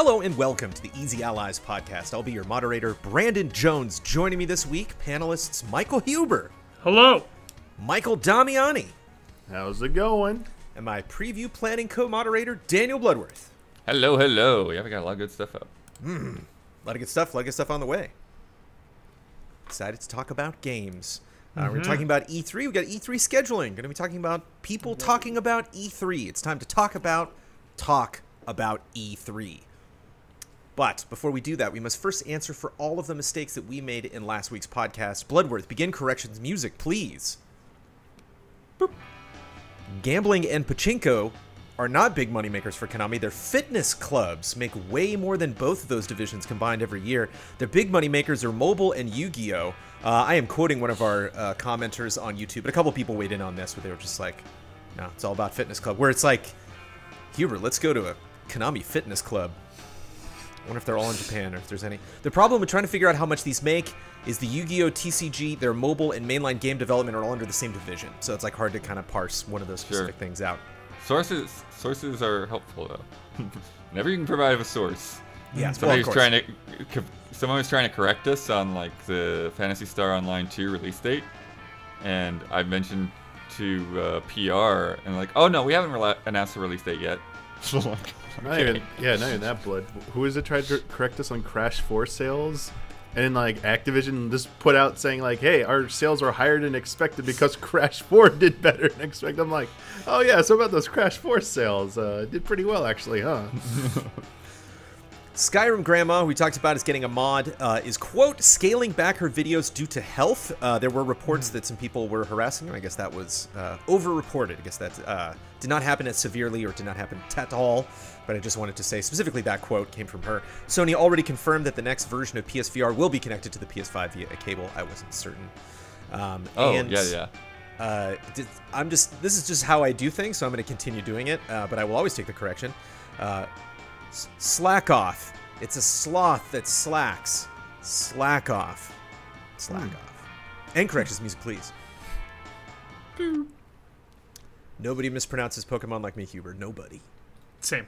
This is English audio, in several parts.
Hello and welcome to the Easy Allies podcast. I'll be your moderator, Brandon Jones. Joining me this week, panelists Michael Huber. Hello. Michael Damiani. How's it going? And my preview planning co-moderator, Daniel Bloodworth. Hello, hello. Yeah, we got a lot of good stuff up. A lot of good stuff on the way. Excited to talk about games. We're talking about E3. We've got E3 scheduling. Going to be talking about people talking about E3. It's time to talk about E3. But before we do that, we must first answer for all of the mistakes that we made in last week's podcast. Bloodworth, begin corrections music, please. Boop. Gambling and pachinko are not big moneymakers for Konami. Their fitness clubs make way more than both of those divisions combined every year. Their big moneymakers are mobile and Yu-Gi-Oh! I am quoting one of our commenters on YouTube, but a couple people weighed in on this where they were just like, no, it's all about fitness club. Where it's like, Huber, let's go to a Konami fitness club. I wonder if they're all in Japan or if there's any. The problem with trying to figure out how much these make is the Yu-Gi-Oh! TCG, their mobile and mainline game development are all under the same division. So it's like hard to kind of parse one of those specific things out. Sources are helpful though. Whenever you can provide a source. Yeah, someone was trying to correct us on like the Phantasy Star Online 2 release date, and I mentioned to PR and like, oh no, we haven't announced the release date yet. Not even that, Blood. Who is it tried to correct us on Crash 4 sales? And then like Activision just put out saying like, hey, our sales were higher than expected because Crash 4 did better than expected. I'm like, oh yeah, so about those Crash 4 sales, did pretty well actually, huh? Skyrim Grandma, who we talked about, is getting a mod, is, quote, scaling back her videos due to health. There were reports that some people were harassing her. I guess that was over-reported. I guess that did not happen as severely or did not happen at all. But I just wanted to say specifically that quote came from her. Sony already confirmed that the next version of PSVR will be connected to the PS5 via a cable. I wasn't certain. Yeah. This is just how I do things, so I'm going to continue doing it. But I will always take the correction. Slack off. It's a sloth that slacks. Slack off. Slack off. And corrections music, please. Nobody mispronounces Pokemon like me, Huber. Nobody. Same.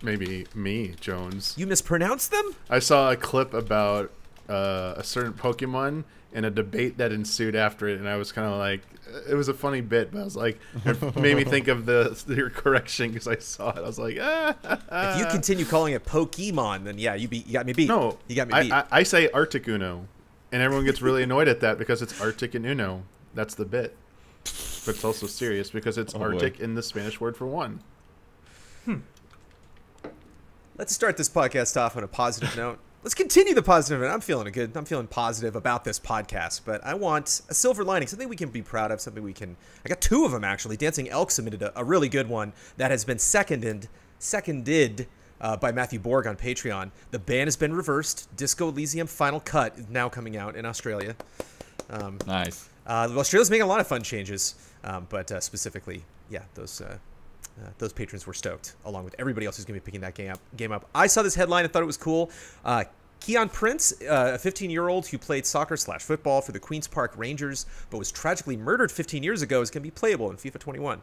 Maybe me, Jones. You mispronounce them? I saw a clip about a certain Pokemon and a debate that ensued after it, and I was kind of like, it was a funny bit, but I was like, it made me think of your correction because I saw it. I was like, If you continue calling it Pokemon, then yeah, you got me beat. No, you got me beat. I say Arctic Uno, and everyone gets really annoyed at that because it's Arctic and Uno. That's the bit. But it's also serious because it's Arctic in the Spanish word for one. Let's start this podcast off on a positive note. Let's continue the positive note. I'm feeling good. I'm feeling positive about this podcast, but I want a silver lining, something we can be proud of, something we can... I got two of them, actually. Dancing Elk submitted a really good one that has been seconded by Matthew Borg on Patreon. The ban has been reversed. Disco Elysium Final Cut is now coming out in Australia. Nice. Australia's making a lot of fun changes, but specifically, yeah, those patrons were stoked, along with everybody else who's going to be picking that game up. I saw this headline and thought it was cool. Keon Prince, a 15-year-old who played soccer/football for the Queen's Park Rangers, but was tragically murdered 15 years ago, is going to be playable in FIFA 21.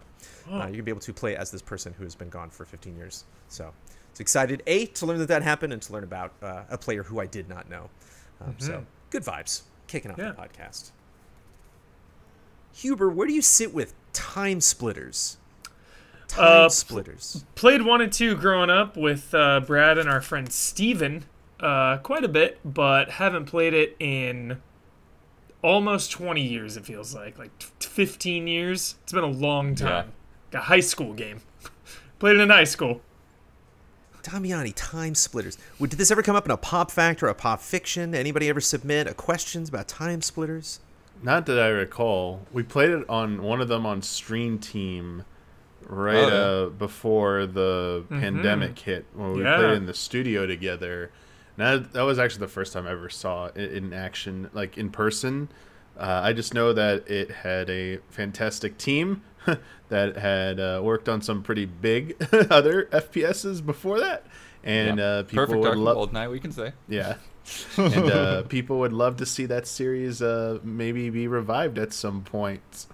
You're going to be able to play as this person who has been gone for 15 years. So it's excited, to learn that happened, and to learn about a player who I did not know. So good vibes. Kicking off the podcast. Huber, where do you sit with Timesplitters? Timesplitters. Played 1 and 2 growing up with Brad and our friend Steven quite a bit, but haven't played it in almost 20 years, it feels like 15 years. It's been a long time. Yeah. A high school game. Played it in high school. Damiani, Timesplitters. Did this ever come up in a Pop Fact or a Pop Fiction? Anybody ever submit questions about Timesplitters? Not that I recall. We played it on one of them on Stream Team before the pandemic hit, when we played in the studio together. And that was actually the first time I ever saw it in action, like in person. I just know that it had a fantastic team that had worked on some pretty big other FPSs before that. And people perfect would love Old Night, we can say. Yeah. And people would love to see that series maybe be revived at some point.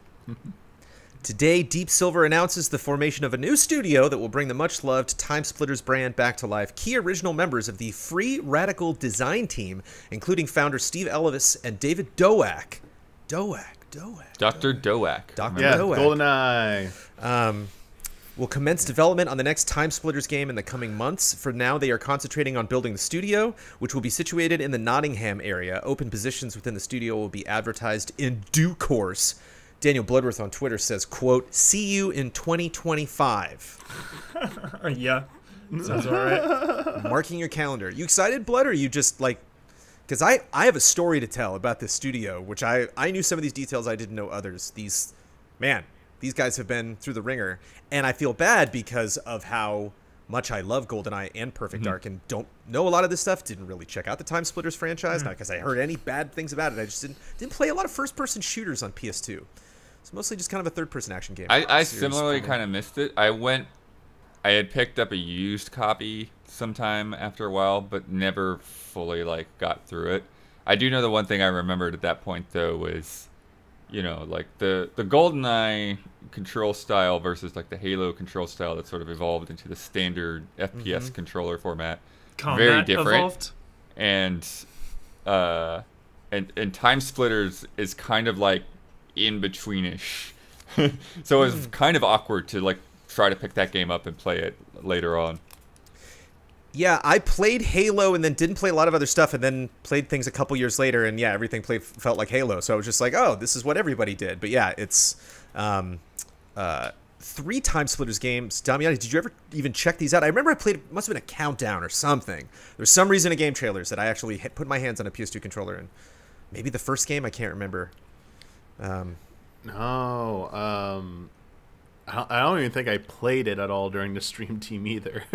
Today, Deep Silver announces the formation of a new studio that will bring the much-loved Timesplitters brand back to life. Key original members of the Free Radical design team, including founder Steve Elvis and David Doak. Dr. Doak. GoldenEye. Will commence development on the next Timesplitters game in the coming months. For now, they are concentrating on building the studio, which will be situated in the Nottingham area. Open positions within the studio will be advertised in due course. Daniel Bloodworth on Twitter says, quote, "See you in 2025. Yeah, sounds all right. Marking your calendar. You excited, Blood, or are you just like... Because I have a story to tell about this studio, which I knew some of these details, I didn't know others. These guys have been through the ringer, and I feel bad because of how much I love GoldenEye and Perfect Dark and don't know a lot of this stuff. Didn't really check out the Timesplitters franchise, not because I heard any bad things about it. I just didn't play a lot of first-person shooters on PS2. It's mostly just kind of a third-person action game. I similarly kind of missed it. I had picked up a used copy sometime after a while, but never fully got through it. I do know the one thing I remembered at that point though was, the GoldenEye control style versus the Halo control style that sort of evolved into the standard FPS controller format. Combat very different. Evolved. And Timesplitters is kind of in betweenish. So it was kind of awkward to try to pick that game up and play it later on. Yeah, I played Halo and then didn't play a lot of other stuff and then played things a couple years later, and yeah, everything felt like Halo. So I was just like, oh, this is what everybody did. But yeah, it's 3 Timesplitters games. Damiani, did you ever even check these out? I remember I played, it must have been a countdown or something. There was some reason in game trailers that I actually put my hands on a PS2 controller, and maybe the first game, I can't remember. I don't even think I played it at all during the stream team either,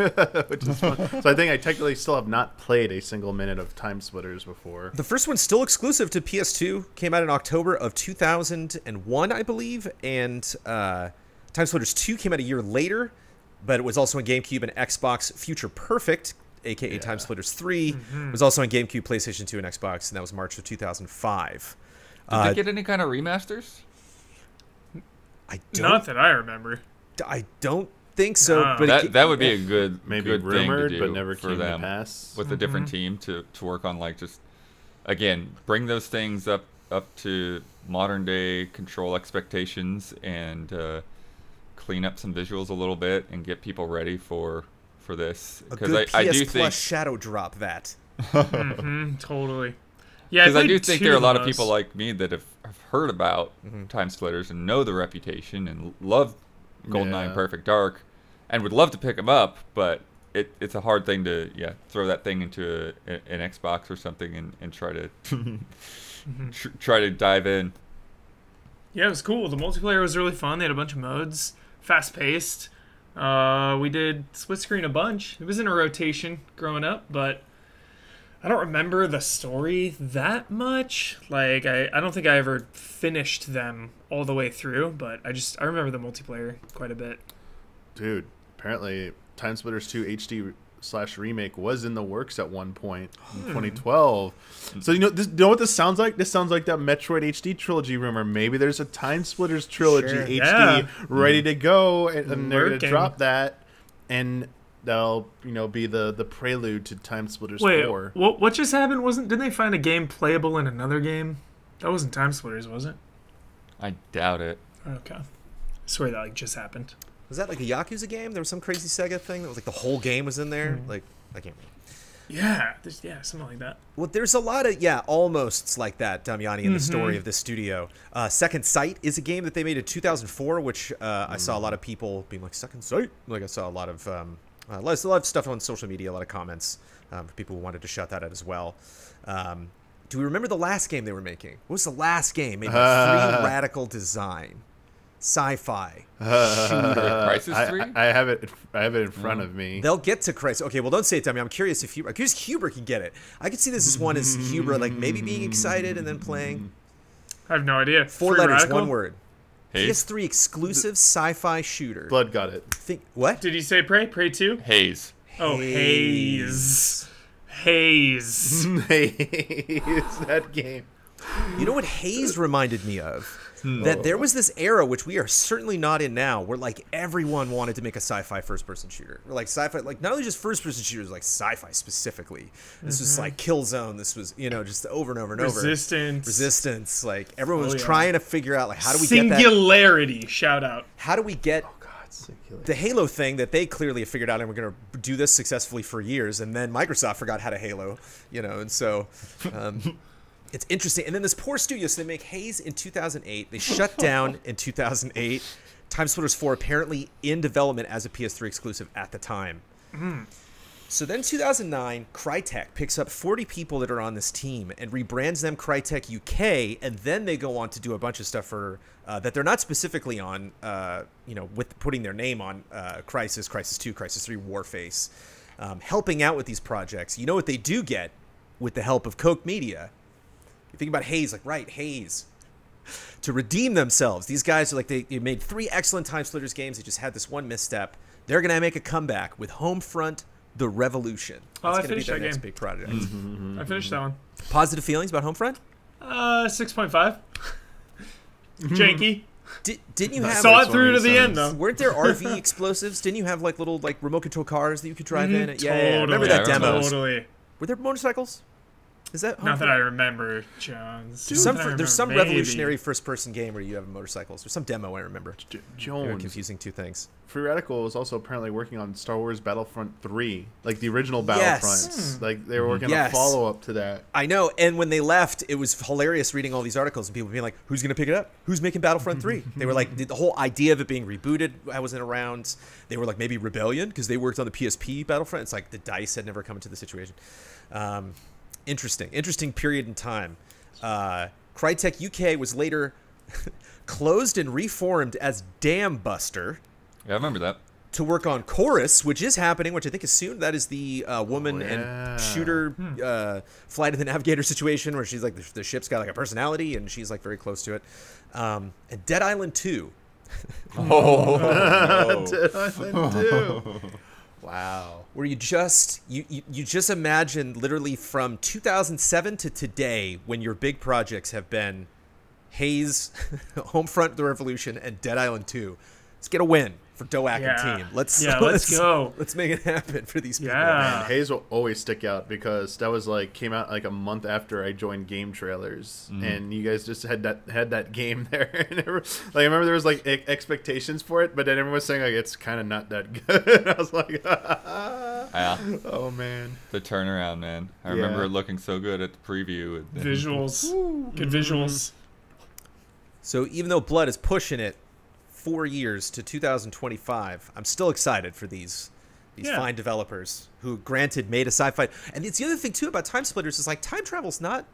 which is fun. So I think I technically still have not played a single minute of Timesplitters before. The first one's still exclusive to PS2. Came out in October of 2001, I believe, and Timesplitters 2 came out a year later, but it was also on GameCube and Xbox. Future Perfect, aka Timesplitters 3, was also on GameCube, PlayStation 2, and Xbox, and that was March of 2005. Did they get any kind of remasters? Not that I remember. I don't think so. No. But that would be a good rumored, thing to do but never for came them to pass. with a different team to work on just again bring those things up to modern day control expectations and clean up some visuals a little bit and get people ready for this, because I do think shadow drop that. Totally. Yeah, because I do think there are a lot of people like me that have heard about Timesplitters and know the reputation and love GoldenEye and Perfect Dark and would love to pick them up, but it's a hard thing to throw that thing into an Xbox or something and try to try to dive in. Yeah, it was cool. The multiplayer was really fun. They had a bunch of modes, fast paced. We did split screen a bunch. It was in a rotation growing up, but I don't remember the story that much. I don't think I ever finished them all the way through, but I remember the multiplayer quite a bit. Dude, apparently Timesplitters 2 HD/remake was in the works at one point in 2012. So you know what this sounds like? This sounds like that Metroid HD trilogy rumor. Maybe there's a Timesplitters trilogy HD ready to go, and they're gonna drop that, and that'll be the prelude to Timesplitters 4. Wait, what just happened? Didn't they find a game playable in another game? That wasn't Timesplitters, was it? I doubt it. Okay, I swear that just happened. Was that a Yakuza game? There was some crazy Sega thing that was the whole game was in there. I can't remember. Yeah, something like that. Well, there's a lot of almosts like that, Damiani, in the story of this studio. Second Sight is a game that they made in 2004, which I saw a lot of people being like, Second Sight? I saw a lot of stuff on social media, a lot of comments for people who wanted to shout that out as well. Do we remember the last game they were making? What was the last game made with Free Radical design? Sci-fi shooter. Crisis 3? I have it in front of me. They'll get to Crisis. Okay, well, don't say it to me. I'm curious if Huber can get it. I could see this as one as Huber, maybe being excited and then playing. I have no idea. 4 letters, Radical? 1 word. Haze? PS3 exclusive sci-fi shooter. Blood got it. What? Did you say Prey? Prey 2? Haze. Oh, Haze. Haze. Haze. That game. You know what Haze reminded me of? That there was this era, which we are certainly not in now, where like everyone wanted to make a sci-fi first-person shooter. Or, like sci-fi, like not only just first-person shooters, like sci-fi specifically. This was like Killzone. This was, you know, just over and over and over. Resistance. Like everyone was trying to figure out like how do we get that Singularity. Shout out. How do we get the Halo thing that they clearly have figured out, and we're going to do this successfully for years, and then Microsoft forgot how to Halo, you know, and so it's interesting. And then this poor studio, so they make Haze in 2008. They shut down in 2008. Timesplitters 4 apparently in development as a PS3 exclusive at the time. So then 2009, Crytek picks up 40 people that are on this team and rebrands them Crytek UK, and then they go on to do a bunch of stuff for that they're not specifically on, you know, with putting their name on Crysis, Crysis 2, Crysis 3, Warface, helping out with these projects. You know what they do get with the help of Koch Media? You think about Haze, like, right, Haze. To redeem themselves, these guys are like, they made 3 excellent Timesplitters games. They just had this one misstep. They're going to make a comeback with Homefront: The Revolution. That's going to be their next big project. I finished that one. Positive feelings about Homefront? 6.5. Janky. Didn't you have saw it through to the end though? Weren't there RV explosives? Didn't you have like little like remote control cars that you could drive in? Totally. Yeah, I remember that demo. Totally. Were there motorcycles? Is that not that I remember, Jones? There's some revolutionary first-person game where you have motorcycles. There's some demo I remember. Jones. Confusing two things. Free Radical was also apparently working on Star Wars Battlefront 3, like the original Battlefront. Like they were working on a follow-up to that. I know. And when they left, it was hilarious reading all these articles and people being like, "Who's going to pick it up? Who's making Battlefront 3?" They were like, the whole idea of it being rebooted wasn't around. They were like, maybe Rebellion because they worked on the PSP Battlefront. It's like the dice had never come into the situation. Interesting period in time. Crytek UK was later closed and reformed as Dam Buster. Yeah, I remember that. To work on Chorus, which is happening, which I think is soon. That is the woman and shooter flight of the navigator situation where she's like, the ship's got like a personality and she's like very close to it. And Dead Island 2. No. Dead Island 2. Wow. Where you just imagine literally from 2007 to today when your big projects have been Haze, Homefront: The Revolution, and Dead Island 2. Let's get a win for Doak and team. Let's go. Let's make it happen for these people. Man, Haze will always stick out because that was like came out like a month after I joined Game Trailers, and you guys just had that game there. And like I remember there was like expectations for it, but then everyone was saying like it's kind of not that good. I was like, yeah. Oh man, the turnaround, man. I remember it looking so good at the preview. Visuals, good visuals. So even though Blood is pushing it 4 years to 2025, I'm still excited for these fine developers who, granted, made a sci-fi. And it's the other thing too about Timesplitters is like time travel's not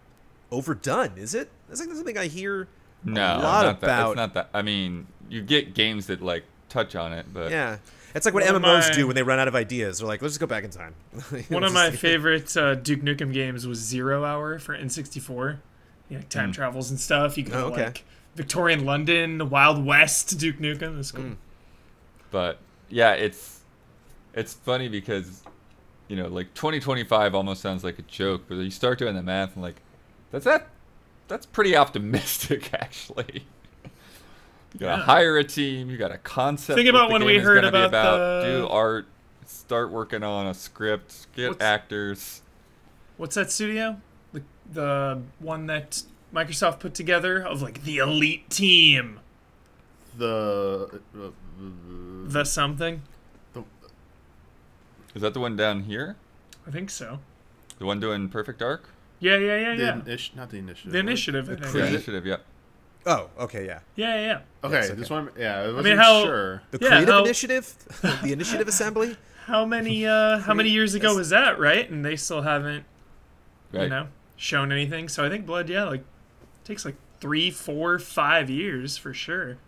overdone, is it? That's like something I hear a lot about. It's not that. I mean, you get games that like touch on it, but yeah, it's like what MMOs do when they run out of ideas. They're like, let's just go back in time. One of my favorite Duke Nukem games was 0 Hour for N64. Like time travels and stuff. You go like Victorian London, the Wild West, Duke Nukem. That's cool. But yeah, it's funny because you know, like 2025 almost sounds like a joke, but you start doing the math and like that's pretty optimistic actually. You gotta hire a team, you got a concept. Think about when we heard about do art, start working on a script, get actors. What's that studio? The one that Microsoft put together of like the elite team. The something. Is that the one down here? I think so. The one doing Perfect Dark? Yeah. Not the Initiative. The Initiative. The Initiative, yeah. Oh, okay, yeah. Yeah. Okay, this one. Yeah, I wasn't sure. The Creative Initiative, the Initiative Assembly. How many years ago was that? Right, and they still haven't, shown anything. So I think Blood, takes like 3, 4, 5 years for sure.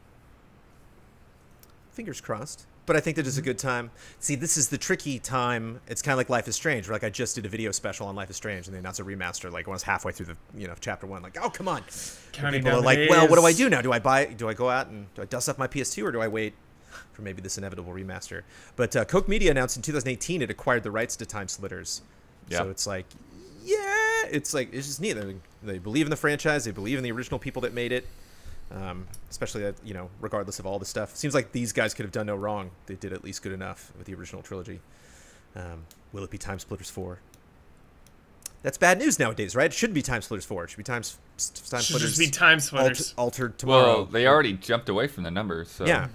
Fingers crossed. But I think that is a good time. See, this is the tricky time. It's kind of like Life is Strange. Where, like I just did a video special on Life is Strange, and they announced a remaster. Like when I was halfway through the chapter 1, like, oh come on. People are like, well, what do I do now? Do I go out and do I dust off my PS2, or do I wait for maybe this inevitable remaster? But Koch Media announced in 2018 it acquired the rights to Timesplitters. Yeah. So it's like, it's like, it's just neat. They believe in the franchise. They believe in the original people that made it. Especially that, you know, regardless of all the stuff. Seems like these guys could have done no wrong. They did at least good enough with the original trilogy. Will it be Timesplitters 4? That's bad news nowadays, right? It shouldn't be Timesplitters 4. It should be Timesplitters. Should just be Timesplitters. Altered Tomorrow. Well, they already jumped away from the numbers. So. Yeah.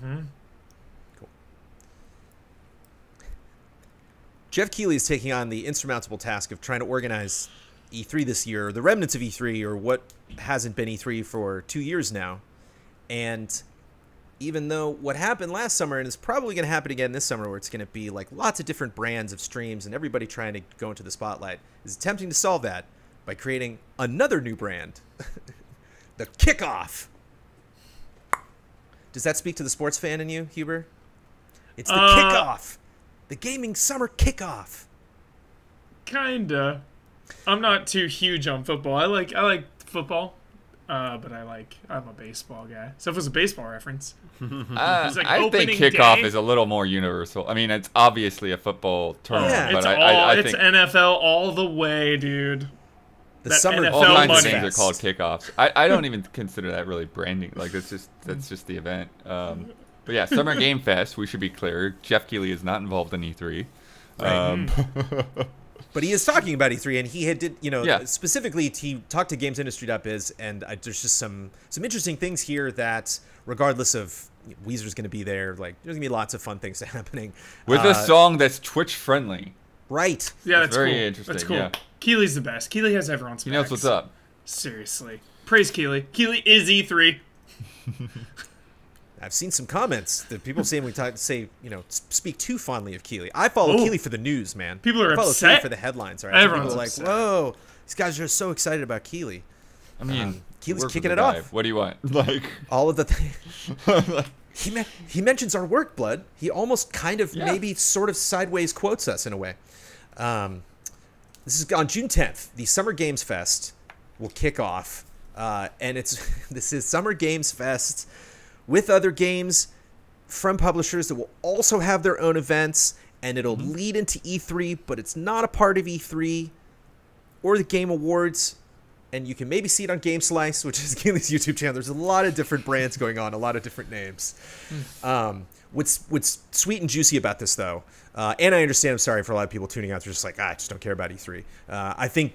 Cool. Geoff Keighley is taking on the insurmountable task of trying to organize E3 this year, the remnants of E3, or what hasn't been E3 for 2 years now. And even though what happened last summer, and is probably going to happen again this summer, where it's going to be like lots of different brands of streams and everybody trying to go into the spotlight, is attempting to solve that by creating another new brand, the Kickoff. Does that speak to the sports fan in you, Huber? It's the Kickoff, the gaming summer Kickoff. Kinda. I'm not too huge on football. I like football. But I'm a baseball guy. So if it was a baseball reference. I think kickoff is a little more universal. I mean, it's obviously a football term, but I think NFL all the way, dude. The summer NFL all kinds money. of things are called kickoffs. I don't even consider that really branding. Like that's just the event. But yeah, Summer Game Fest. We should be clear. Geoff Keighley is not involved in E3. But he is talking about E3, and he did, you know, specifically he talked to GamesIndustry.biz, and there's just some interesting things here that, regardless of Weezer's going to be there, like there's going to be lots of fun things happening with a song that's Twitch friendly. Right? Yeah, that's very cool. interesting. That's cool. Yeah. Keighley's the best. Keighley has everyone's back. He knows what's up. Seriously, praise Keighley. Keighley is E3. I've seen some comments that people saying speak too fondly of Keighley. I follow Keighley for the news, man. People are I follow upset Keighley for the headlines. Right? Everyone's people are like, upset. Whoa, these guys are so excited about Keighley. I mean, Keighley's kicking it off. What do you want? Like all of the things. He mentions our work, Blood. He almost kind of maybe sort of sideways quotes us in a way. This is on June 10th. The Summer Games Fest will kick off, and this is Summer Games Fest with other games from publishers that will also have their own events, and it'll lead into E3, but it's not a part of E3 or the Game Awards. And you can maybe see it on GameSlice, which is Keighley's YouTube channel. There's a lot of different brands going on, a lot of different names. What's sweet and juicy about this, though, and I understand, I'm sorry for a lot of people tuning out, they're just like, I just don't care about E3. I think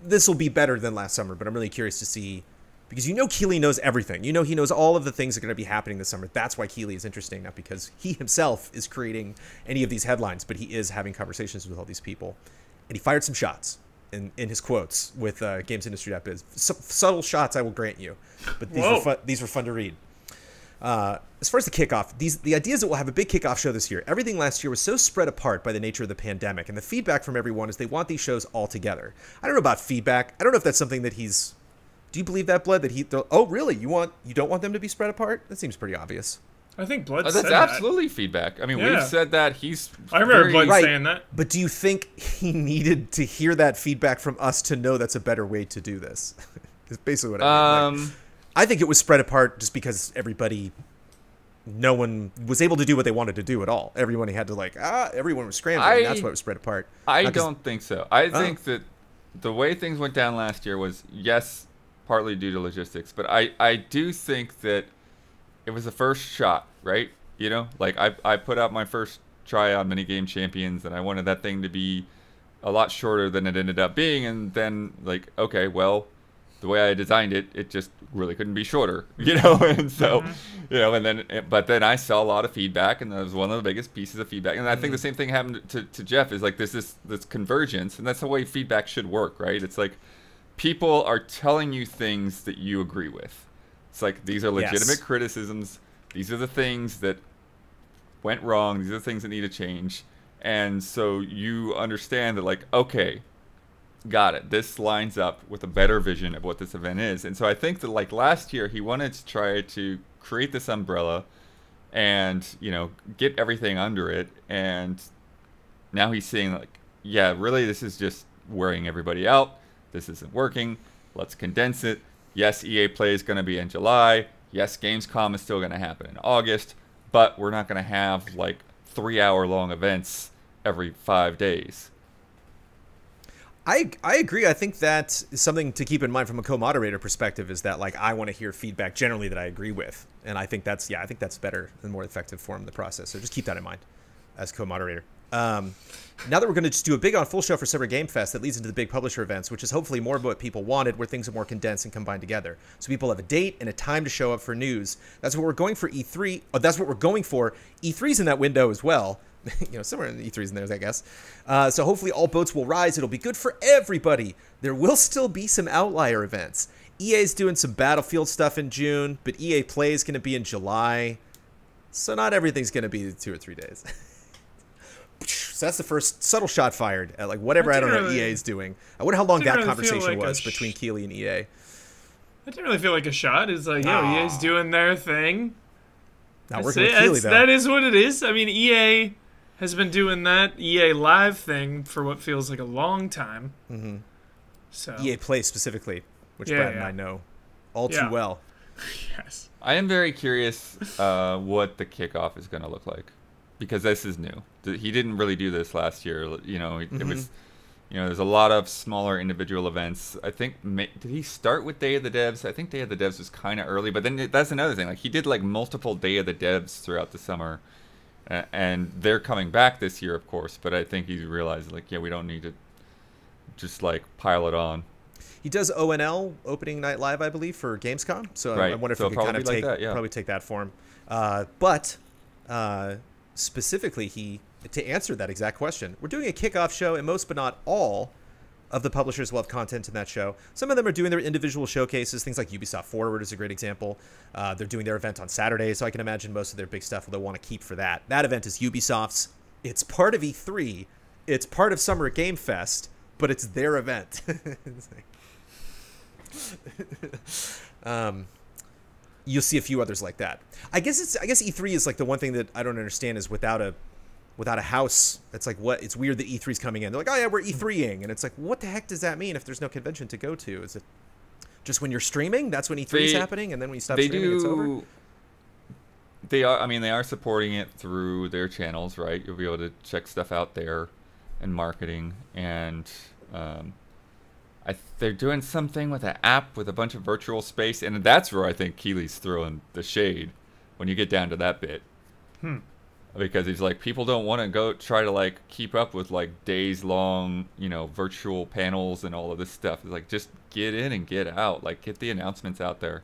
this will be better than last summer, but I'm really curious to see, because you know Keighley knows everything. You know he knows all of the things that are going to be happening this summer. That's why Keighley is interesting, not because he himself is creating any of these headlines, but he is having conversations with all these people. And he fired some shots in his quotes with GamesIndustry.biz. Subtle shots, I will grant you, but these were fun to read. As far as the kickoff, the idea is that we'll have a big kickoff show this year. Everything last year was so spread apart by the nature of the pandemic, and the feedback from everyone is they want these shows all together. I don't know about feedback. I don't know if that's something that he's... Do you believe that, Blood? Oh, really? You don't want them to be spread apart? That seems pretty obvious. I think Blood that's said absolutely feedback. I mean, we've said that. I remember Blood saying that. But do you think he needed to hear that feedback from us to know that's a better way to do this? Is basically what I mean. I think it was spread apart just because no one was able to do what they wanted to do at all. Everyone had to everyone was scrambling. And that's why it was spread apart. I don't think so. I think that the way things went down last year was, yes, partly due to logistics, but I do think that it was the first shot, right? You know, like I put out my first try on Minigame Champions, and I wanted that thing to be a lot shorter than it ended up being, and then like, okay, well, the way I designed it, it just really couldn't be shorter, you know? And so, you know, but then I saw a lot of feedback, and that was one of the biggest pieces of feedback. And I think the same thing happened to Geoff, is like this convergence, and that's the way feedback should work, right? It's like people are telling you things that you agree with. It's like, these are legitimate criticisms. These are the things that went wrong. These are the things that need to change. And so you understand that, like, okay, got it. This lines up with a better vision of what this event is. And so I think that, like, last year he wanted to try to create this umbrella and, you know, get everything under it. And now he's saying, like, yeah, really, this is just wearing everybody out. This isn't working. Let's condense it. Yes, EA Play is going to be in July. Yes, Gamescom is still going to happen in August. But we're not going to have, like, 3-hour-long events every 5 days. I agree. I think that is something to keep in mind from a co-moderator perspective, is that like I want to hear feedback generally that I agree with, and I think that's better and more effective form of the process. So just keep that in mind as co-moderator. Now that we're going to just do a big on full show for Summer Game Fest, that leads into the big publisher events, which is hopefully more of what people wanted, where things are more condensed and combined together. So people have a date and a time to show up for news. That's what we're going for E3. Oh, that's what we're going for. E3's in that window as well. You know, somewhere in the E3's in there, I guess. So hopefully all boats will rise. It'll be good for everybody. There will still be some outlier events. EA's doing some Battlefield stuff in June, but EA Play is going to be in July. So not everything's going to be 2 or 3 days. So that's the first subtle shot fired at like whatever I don't know EA's doing. I wonder how long that conversation was between Keighley and EA. I didn't really feel like a shot. It's like, EA's doing their thing. Not working with Keighley, though. That is what it is. I mean, EA has been doing that EA Live thing for what feels like a long time. Mm-hmm. So EA Play specifically, which Brad and I know all too well. Yes. I am very curious what the kickoff is going to look like, because this is new. He didn't really do this last year. You know, it was, you know, there's a lot of smaller individual events. I think, did he start with Day of the Devs? I think Day of the Devs was kind of early, but then that's another thing. Like, he did like multiple Day of the Devs throughout the summer, and they're coming back this year, of course. But I think he realized, like, yeah, we don't need to just like pile it on. He does ONL, Opening Night Live, I believe, for Gamescom. So I wonder if he could kind of probably take that form. But specifically, to answer that exact question, we're doing a kickoff show, and most but not all of the publishers will have content in that show. Some of them are doing their individual showcases. Things like Ubisoft Forward is a great example. They're doing their event on Saturday, so I can imagine most of their big stuff they'll want to keep for that. That event is Ubisoft's. It's part of E3. It's part of Summer Game Fest, but it's their event. You'll see a few others like that. I guess E3 is like the one thing that I don't understand is without a house. It's like, what? It's weird that E3's coming in. They're like, oh yeah, we're E3ing, and it's like, what the heck does that mean if there's no convention to go to? Is it just when you're streaming? That's when E3 is happening, and then when you stop streaming, it's over. They are. I mean, they are supporting it through their channels, right? You'll be able to check stuff out there, and marketing, and they're doing something with an app with a bunch of virtual space, and that's where I think Keighley's throwing the shade when you get down to that bit. Because he's like, people don't want to go try to like keep up with like days long, you know, virtual panels and all of this stuff. It's like, just get in and get out. Like, get the announcements out there.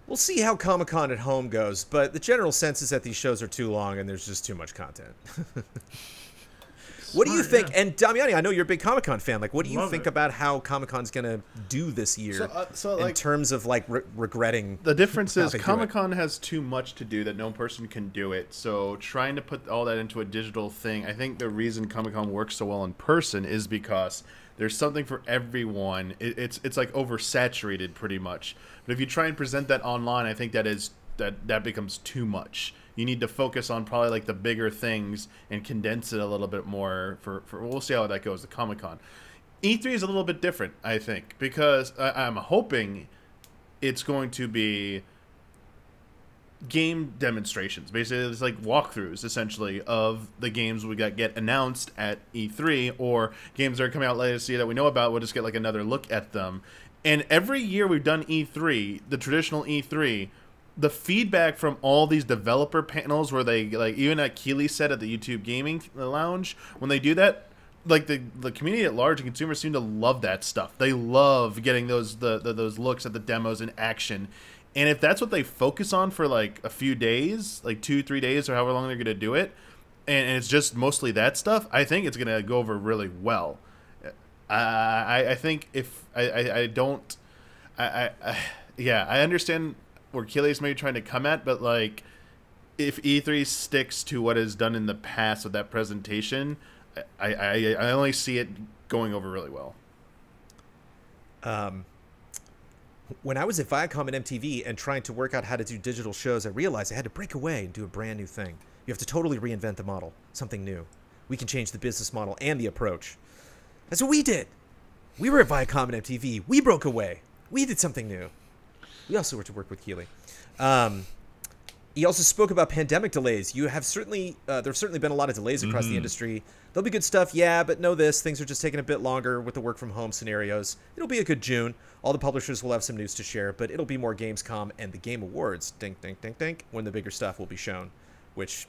We'll see how Comic-Con at home goes, but the general sense is that these shows are too long and there's just too much content. What do you think? And Damiani, I know you're a big Comic-Con fan. Like, what do you think about how Comic-Con's going to do this year in terms of, like, regretting? The difference is Comic-Con has too much to do that no person can do it. So trying to put all that into a digital thing, I think the reason Comic-Con works so well in person is because there's something for everyone. It's like oversaturated pretty much. But if you try and present that online, I think that becomes too much. You need to focus on probably like the bigger things and condense it a little bit more for we'll see how that goes, the Comic-Con. E3 is a little bit different, I think, because I'm hoping it's going to be game demonstrations. Basically, it's like walkthroughs, essentially, of the games we get announced at E3, or games that are coming out later this year that we know about. We'll just get like another look at them. And every year we've done E3, the traditional E3, the feedback from all these developer panels where they, like, even at Keighley said at the YouTube Gaming Lounge, when they do that, like, the community at large and consumers seem to love that stuff. They love getting those looks at the demos in action. And if that's what they focus on for like a few days, like 2-3 days or however long they're going to do it, and it's just mostly that stuff, I think it's going to go over really well. I think if I understand where Keighley's maybe trying to come at, but like, if E3 sticks to what is done in the past with that presentation, I only see it going over really well. When I was at Viacom and MTV and trying to work out how to do digital shows, I realized I had to break away and do a brand new thing. You have to totally reinvent the model, something new. We can change the business model and the approach. That's what we did. We were at Viacom and MTV. We broke away. We did something new. We also were to work with Keighley. He also spoke about pandemic delays. You have certainly there've certainly been a lot of delays across the industry. There'll be good stuff, yeah, but know this: things are just taking a bit longer with the work from home scenarios. It'll be a good June. All the publishers will have some news to share, but it'll be more Gamescom and the Game Awards, dink, dink, dink, dink, when the bigger stuff will be shown. Which,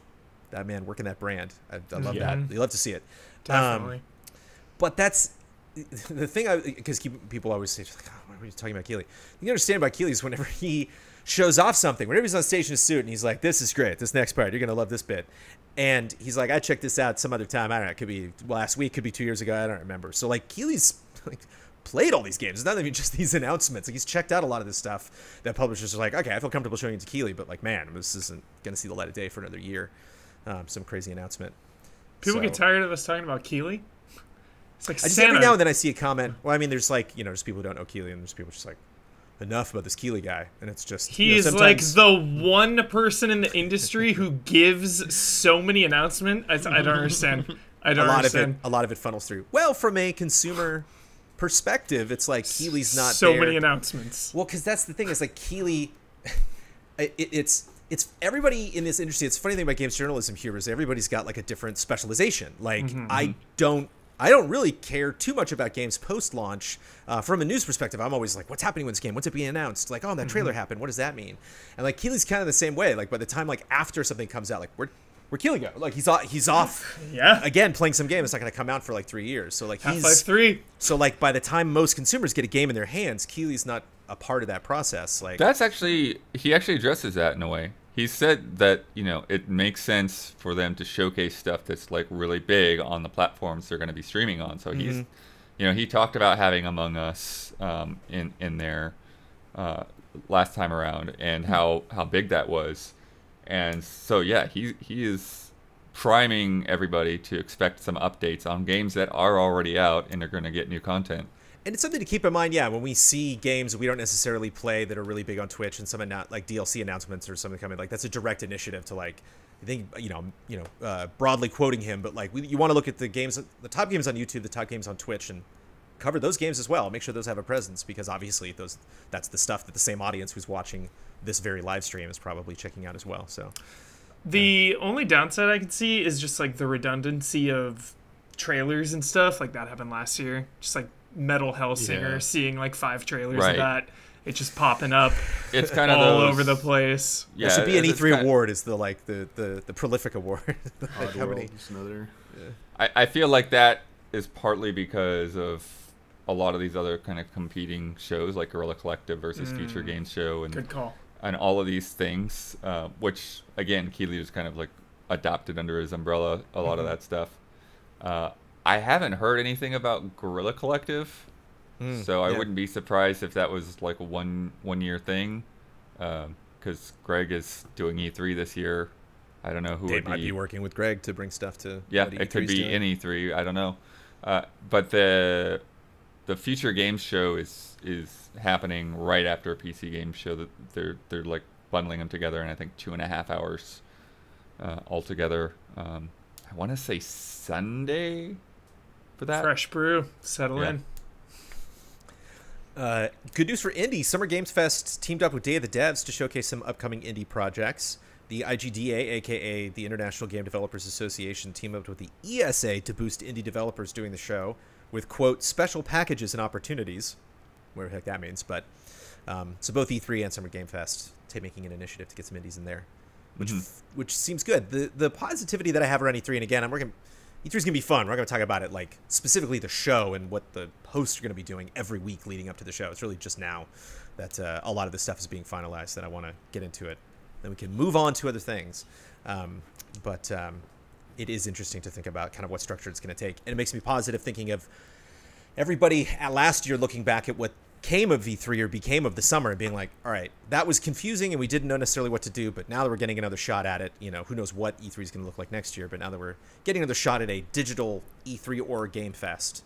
that man working that brand, I love that. You love to see it. Definitely. But that's the thing. Because people always say, like, oh, "What are you talking about, Keighley?" You understand about Keighley is whenever he shows off something, whenever he's on stage in a suit and he's like, "This is great. This next part, you're gonna love this bit." And he's like, "I checked this out some other time. I don't know. It could be last week, could be 2 years ago. I don't remember." So like Keighley's like played all these games. It's not even just these announcements. Like he's checked out a lot of this stuff that publishers are like, "Okay, I feel comfortable showing it to Keighley," but like, man, this isn't gonna see the light of day for another year. Some crazy announcement. People get tired of us talking about Keighley. It's like every now and then I see a comment. Well, I mean, there's like, just people who don't know Keighley, and there's people just like, enough about this Keighley guy, and it's just he is like the one person in the industry who gives so many announcements. I don't understand. I don't understand. A lot of it funnels through. Well, from a consumer perspective, it's like Keighley's not so there. Many announcements. Well, because that's the thing is like Keighley, it's everybody in this industry. It's a funny thing about games journalism here is everybody's got like a different specialization. Like I don't really care too much about games post-launch. From a news perspective, I'm always like, what's happening with this game? What's it being announced? Like, oh, that trailer happened. What does that mean? And like Keighley's kind of the same way. Like by the time like after something comes out, like where Keighley go? Like he's off again playing some game. It's not going to come out for like 3 years. So like Half-Life 3. So like by the time most consumers get a game in their hands, Keighley's not a part of that process. Like he actually addresses that in a way. He said that, it makes sense for them to showcase stuff that's like really big on the platforms they're going to be streaming on. So he's, he talked about having Among Us in there last time around and how big that was. And so, yeah, he is priming everybody to expect some updates on games that are already out and are going to get new content. And it's something to keep in mind, when we see games we don't necessarily play that are really big on Twitch and some not like DLC announcements or something coming, like that's a direct initiative to like, I think, broadly quoting him, but like you want to look at the games, the top games on YouTube, the top games on Twitch, and cover those games as well. Make sure those have a presence because obviously that's the stuff that the same audience who's watching this very live stream is probably checking out as well. So the only downside I can see is just like the redundancy of trailers and stuff like that happened last year. Just like Metal Hellsinger, seeing like 5 trailers of that, it's just popping up. It's kind of all over the place. Yeah, there should be an E3 award. Is the prolific award? I feel like that is partly because of a lot of these other kind of competing shows, like Guerrilla Collective versus Future Games Show, and good call, and all of these things, which again Keighley just kind of like adopted under his umbrella a lot of that stuff. I haven't heard anything about Guerrilla Collective, so I wouldn't be surprised if that was like a one year thing, because Greg is doing E3 this year. I don't know who they might be working with Greg to bring stuff to. Yeah, it could be in E3. I don't know, but the Future Games Show is happening right after a PC Games Show. That they're like bundling them together, and I think 2.5 hours altogether. I want to say Sunday. For that. Fresh brew, settle in. Good news for indie. Summer Games Fest teamed up with Day of the Devs to showcase some upcoming indie projects. The IGDA, aka the International Game Developers Association, teamed up with the ESA to boost indie developers during the show with, quote, special packages and opportunities. Whatever the heck that means. But so both E3 and Summer Game Fest making an initiative to get some indies in there, which seems good. The positivity that I have around E3, and again, E3 is going to be fun. We're not going to talk about it, like, specifically the show and what the hosts are going to be doing every week leading up to the show. It's really just now that a lot of this stuff is being finalized that I want to get into it. Then we can move on to other things. But it is interesting to think about kind of what structure it's going to take. And it makes me positive thinking of everybody at last year looking back at what came of E3 or became of the summer and being like, all right, that was confusing and we didn't know necessarily what to do, but now that we're getting another shot at it, who knows what E3 is going to look like next year, but now that we're getting another shot at a digital E3 or Game Fest,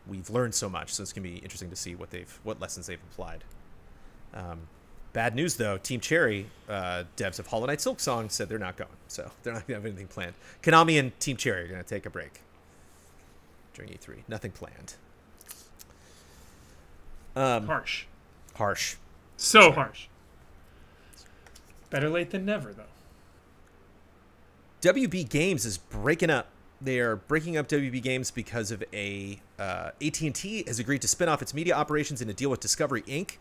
we've learned so much, so it's going to be interesting to see what lessons they've applied. Bad news, though. Team Cherry, devs of Hollow Knight Silksong, said they're not going, so they're not going to have anything planned. Konami and Team Cherry are going to take a break during E3. Nothing planned. Harsh. Harsh. So harsh. Better late than never, though. WB Games is breaking up. They are breaking up WB Games because of AT&T has agreed to spin off its media operations in a deal with Discovery Inc.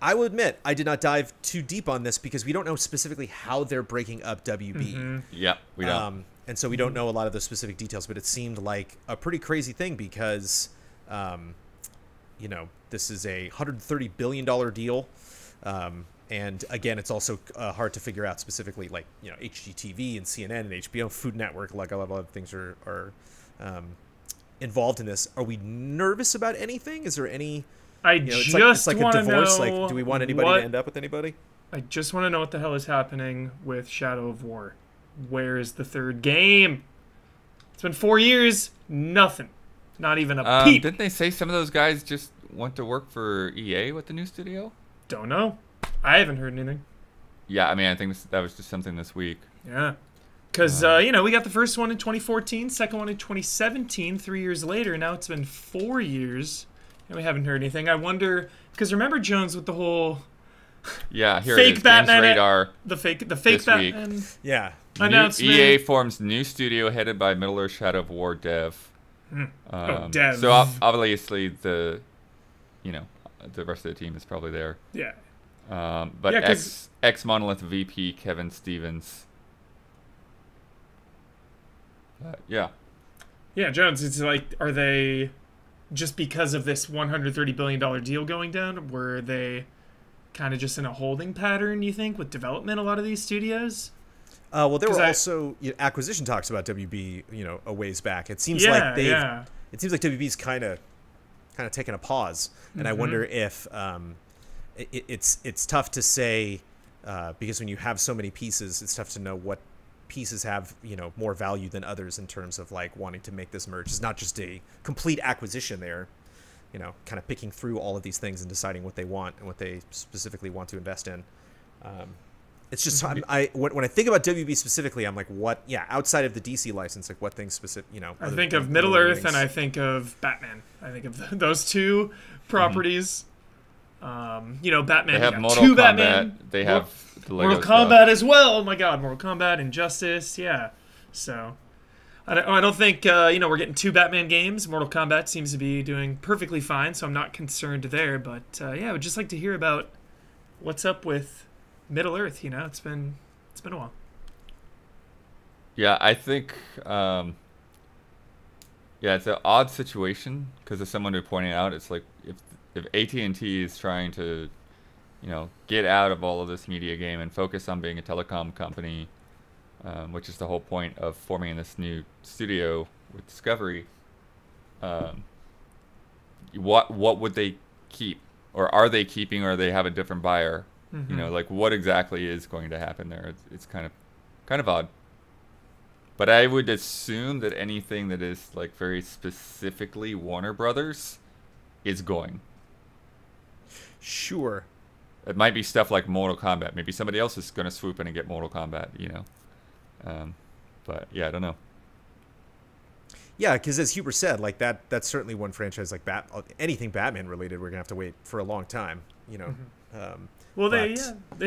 I will admit, I did not dive too deep on this because we don't know specifically how they're breaking up WB. Yeah, we don't. And so we don't know a lot of the specific details, but it seemed like a pretty crazy thing because, this is a $130 billion deal. And again, it's also hard to figure out specifically, like, HGTV and CNN and HBO, Food Network, like a lot of other things are involved in this. Are we nervous about anything? Is there any... it's like a divorce. Know like, do we want anybody to end up with anybody? I just want to know what the hell is happening with Shadow of War. Where is the third game? It's been 4 years. Nothing. Not even a peep. Didn't they say some of those guys just went to work for EA with the new studio? Don't know. I haven't heard anything. Yeah, I mean, I think that was just something this week. Yeah. Because, we got the first one in 2014, second one in 2017, 3 years later. Now it's been 4 years, and we haven't heard anything. I wonder, because remember, Jones, with the whole here fake it is. Batman, Games Radar the fake Batman yeah. announcement. EA forms new studio headed by Middle-earth Shadow of War dev. Dev. So obviously the rest of the team is probably there. Yeah. But ex-Monolith VP Kevin Stevens. Yeah, Jones, it's like, are they, just because of this $130 billion deal going down, were they kind of just in a holding pattern, you think, with development, a lot of these studios? Well, there were also acquisition talks about WB, a ways back. It seems like it seems like WB's kind of taken a pause, and I wonder if it's tough to say because when you have so many pieces, it's tough to know what pieces have more value than others in terms of like wanting to make this merge. It's not just a complete acquisition there, kind of picking through all of these things and deciding what they want and what they specifically want to invest in. It's just when I think about WB specifically, I'm like, what? Yeah, outside of the DC license, like what things specific? I think of Middle Earth and I think of Batman. I think of those two properties. Batman. They have Mortal Kombat. Batman. They have the Lego Mortal Kombat as well. Oh my God, Mortal Kombat, Injustice. Yeah. So I don't think we're getting 2 Batman games. Mortal Kombat seems to be doing perfectly fine, so I'm not concerned there. But I would just like to hear about what's up with Middle Earth. It's been a while. Yeah, I think it's an odd situation because as someone who pointed out, it's like if AT&T is trying to get out of all of this media game and focus on being a telecom company, which is the whole point of forming this new studio with Discovery, what would they keep, or are they keeping, or they have a different buyer? Like what exactly is going to happen there? It's kind of odd. But I would assume that anything that is like very specifically Warner Brothers is going. Sure. It might be stuff like Mortal Kombat. Maybe somebody else is going to swoop in and get Mortal Kombat, But yeah, I don't know. Yeah, because as Huber said, like that's certainly one franchise like anything Batman related, we're gonna have to wait for a long time, they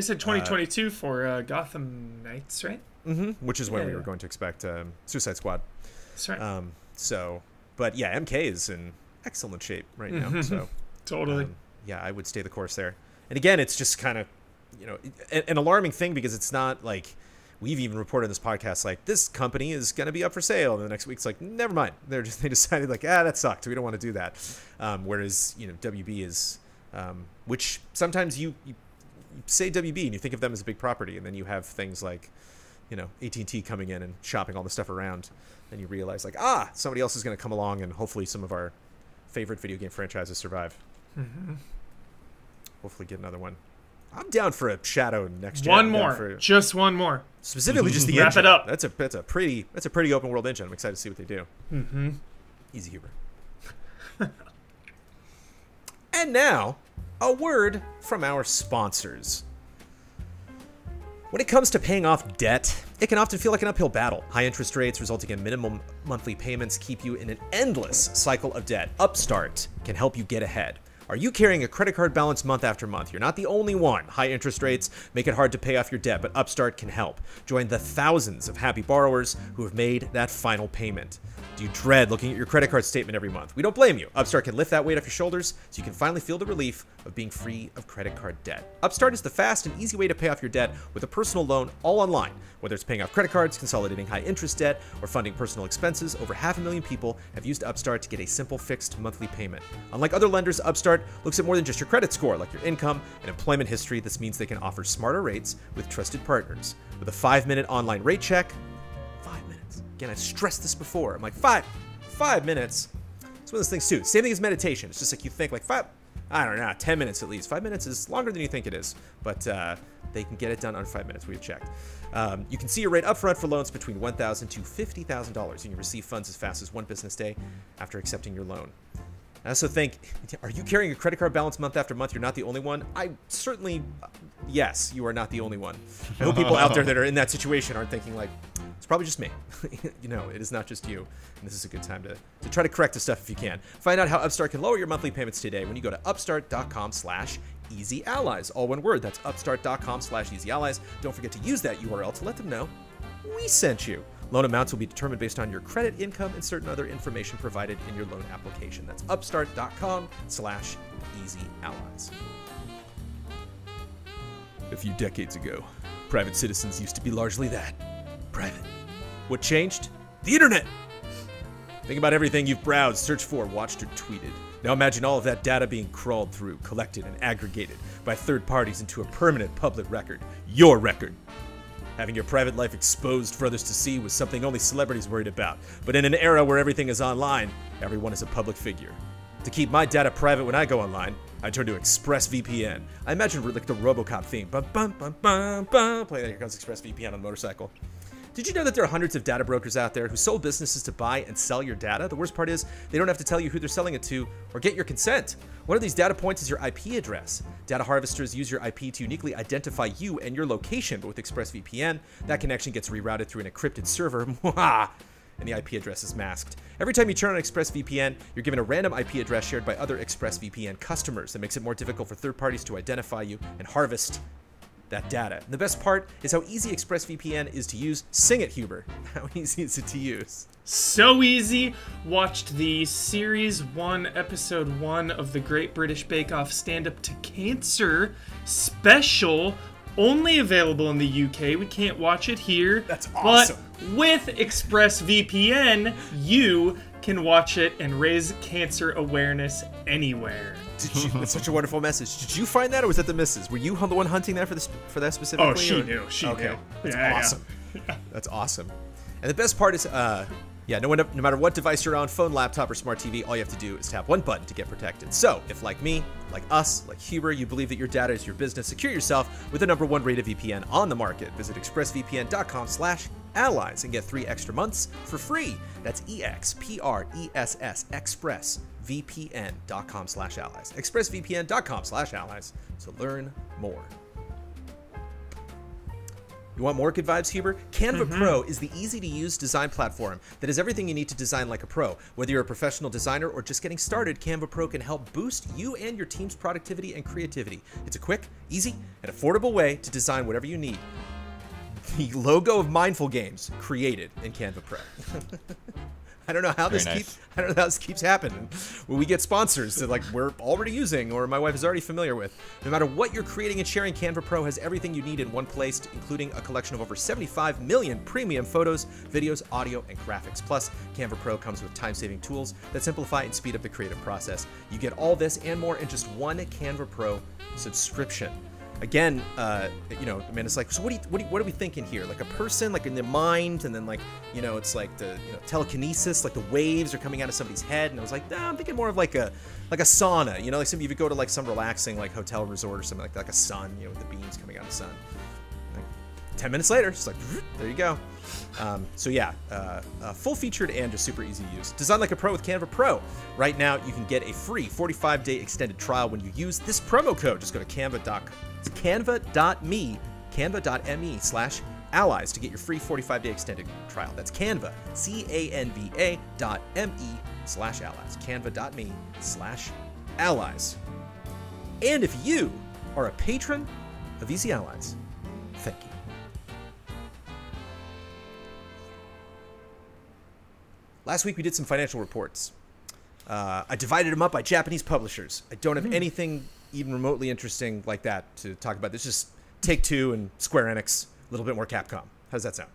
said 2022 for Gotham Knights, right? Which is when we were going to expect Suicide Squad. That's right. But yeah, MK is in excellent shape right now. So totally. I would stay the course there. And again, it's just kind of, an alarming thing because it's not like we've even reported in this podcast, like this company is going to be up for sale. And the next week's like, never mind. They decided like, that sucked. We don't want to do that. Whereas, WB is, which sometimes you say WB and you think of them as a big property. And then you have things like, AT&T coming in and shopping all the stuff around. And you realize like, somebody else is going to come along and hopefully some of our favorite video game franchises survive. Hopefully get another one. I'm down for a Shadow next gen. One more. Just one more. Specifically just the Wrap engine. it up. That's a pretty open world engine. I'm excited to see what they do. Easy Huber. And now, a word from our sponsors. When it comes to paying off debt, it can often feel like an uphill battle. High interest rates resulting in minimum monthly payments keep you in an endless cycle of debt. Upstart can help you get ahead. Are you carrying a credit card balance month after month? You're not the only one. High interest rates make it hard to pay off your debt, but Upstart can help. Join the thousands of happy borrowers who have made that final payment. Do you dread looking at your credit card statement every month? We don't blame you. Upstart can lift that weight off your shoulders so you can finally feel the relief of being free of credit card debt. Upstart is the fast and easy way to pay off your debt with a personal loan all online. Whether it's paying off credit cards, consolidating high interest debt, or funding personal expenses, over 500,000 people have used Upstart to get a simple fixed monthly payment. Unlike other lenders, Upstart looks at more than just your credit score, like your income and employment history. This means they can offer smarter rates with trusted partners. With a 5-minute online rate check, 5 minutes. Again, I stressed this before. I'm like, five minutes. It's one of those things too. Same thing as meditation. It's just like you think like 10 minutes at least. 5 minutes is longer than you think it is, but they can get it done on 5 minutes. We've checked. You can see your rate upfront for loans between $1,000 to $50,000. You can receive funds as fast as 1 business day after accepting your loan. I also think, are you carrying a credit card balance month after month? You're not the only one. I certainly, yes, you are not the only one. I hope people out there that are in that situation aren't thinking like, it's probably just me. You know, it is not just you. And this is a good time to try to correct this stuff if you can. Find out how Upstart can lower your monthly payments today when you go to upstart.com/easyallies. All one word. That's upstart.com/easyallies. Don't forget to use that URL to let them know we sent you. Loan amounts will be determined based on your credit, income, and certain other information provided in your loan application. That's upstart.com/easyallies. A few decades ago, private citizens used to be largely that. Private. What changed? The internet! Think about everything you've browsed, searched for, watched, or tweeted. Now imagine all of that data being crawled through, collected, and aggregated by third parties into a permanent public record. Your record. Having your private life exposed for others to see was something only celebrities worried about. But in an era where everything is online, everyone is a public figure. To keep my data private when I go online, I turn to ExpressVPN. I imagine like the RoboCop theme. Bum, bum, bum, bum, bum. Play that. Here comes ExpressVPN on a motorcycle. Did you know that there are hundreds of data brokers out there whose sole business is to buy and sell your data? The worst part is they don't have to tell you who they're selling it to or get your consent. One of these data points is your IP address. Data harvesters use your IP to uniquely identify you and your location, but with ExpressVPN, that connection gets rerouted through an encrypted server, and the IP address is masked. Every time you turn on ExpressVPN, you're given a random IP address shared by other ExpressVPN customers. That makes it more difficult for third parties to identify you and harvest that data. And the best part is how easy ExpressVPN is to use. Sing it, Huber. How easy is it to use? So easy. Watched the Series 1, Episode 1 of the Great British Bake Off Stand Up to Cancer special. Only available in the UK. We can't watch it here. That's awesome. But with ExpressVPN, you can watch it and raise cancer awareness anywhere. That's such a wonderful message. Did you find that, or was that the missus? Were you the one hunting that for that specifically? Oh, she knew. She knew. That's awesome. Yeah. That's awesome. And the best part is, no matter what device you're on, phone, laptop, or smart TV, all you have to do is tap one button to get protected. So, if like me, like us, like Huber, you believe that your data is your business, secure yourself with the _1 rated VPN on the market. Visit expressvpn.com/allies and get 3 extra months for free. That's EXPRESS expressvpn.com/allies. expressvpn.com/allies to learn more. You want more good vibes, Huber? Canva Pro is the easy-to-use design platform that has everything you need to design like a pro. Whether you're a professional designer or just getting started, Canva Pro can help boost you and your team's productivity and creativity. It's a quick, easy, and affordable way to design whatever you need. The logo of Mindful Games created in Canva Pro. I don't know how this keeps happening. When we get sponsors that like we're already using or my wife is already familiar with. No matter what you're creating and sharing, Canva Pro has everything you need in one place, including a collection of over 75 million premium photos, videos, audio, and graphics. Plus, Canva Pro comes with time-saving tools that simplify and speed up the creative process. You get all this and more in just one Canva Pro subscription. Again, Amanda's like, so what are we thinking here? Like a person, like in the mind, and then like, it's like the telekinesis, like the waves are coming out of somebody's head. And I was like, nah, I'm thinking more of like a sauna, like if you go to like some relaxing like hotel resort or something like a sun, with the beams coming out of the sun. Like 10 minutes later, just like, there you go. Full-featured and just super easy to use. Design like a pro with Canva Pro. Right now, you can get a free 45-day extended trial when you use this promo code. Just go to canva.me/allies to get your free 45-day extended trial. That's Canva, CANVA.me/allies. Canva.me/allies. And if you are a patron of Easy Allies, thank you. Last week we did some financial reports. I divided them up by Japanese publishers. I don't have anything even remotely interesting like that to talk about. This just Take-Two and Square Enix, a little bit more Capcom. How's that sound?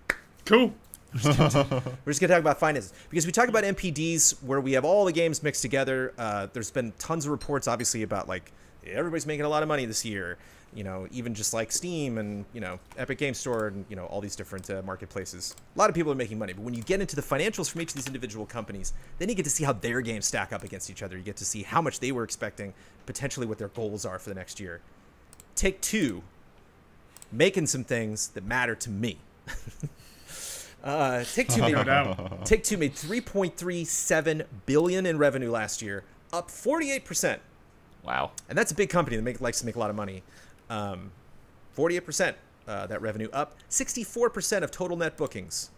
Cool. We're just going to talk about finances. Because we talk about MPDs where we have all the games mixed together. There's been tons of reports, obviously, about, like, everybody's making a lot of money this year. You know, even just like Steam and, you know, Epic Game Store and, you know, all these different marketplaces. A lot of people are making money. But when you get into the financials from each of these individual companies, then you get to see how their games stack up against each other. You get to see how much they were expecting, potentially what their goals are for the next year. Take-Two making some things that matter to me. Take-Two made $3.37 billion in revenue last year, up 48%. Wow. And that's a big company that likes to make a lot of money. 48% that revenue up. 64% of total net bookings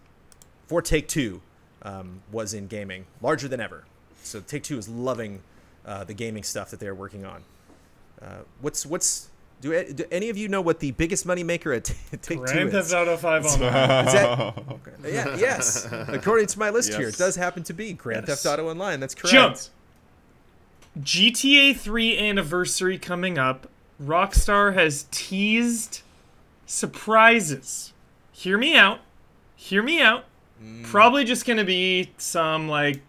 for Take-Two was in gaming, larger than ever. So Take-Two is loving the gaming stuff that they're working on. Do any of you know what the biggest money maker at Take-Two is? Grand Theft Auto 5 Online. Yes. According to my list here, it does happen to be Grand Theft Auto Online. That's correct. Jumps. GTA 3 anniversary coming up. Rockstar has teased surprises. Hear me out. Probably just going to be some, like,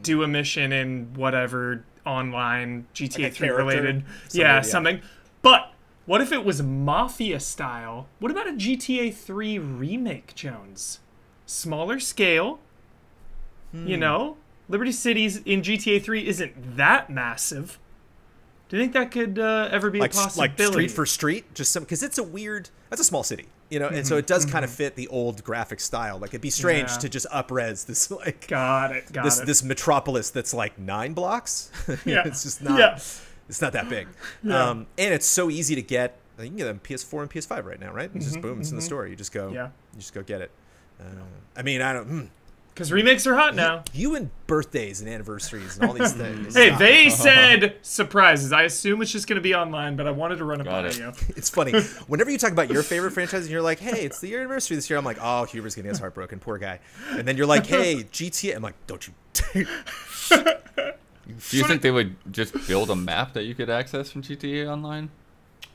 do a mission in whatever online GTA 3 related. Yeah, something. But what if it was Mafia style? What about a GTA 3 remake, Jones? Smaller scale. You know? Liberty Cities in GTA 3 isn't that massive. Do you think that could ever be a possibility? Like street for street? Just because it's that's a small city, you know, and so it does kind of fit the old graphic style. Like, it'd be strange to just up-res this, like, this metropolis that's like 9 blocks. It's just not, it's not that big. And it's so easy to get. You can get them PS4 and PS5 right now, right? It's just boom, it's in the store. You just go get it. I mean, I don't. Because remakes are hot now. You and birthdays and anniversaries and all these things. Hey, they said surprises. I assume it's just going to be online, but I wanted to run it by you. It's funny. Whenever you talk about your favorite franchise and you're like, hey, it's the year anniversary this year, I'm like, oh, Huber's getting his heart broken. Poor guy. And then you're like, hey, GTA. I'm like, don't you. Do you think they would just build a map that you could access from GTA Online?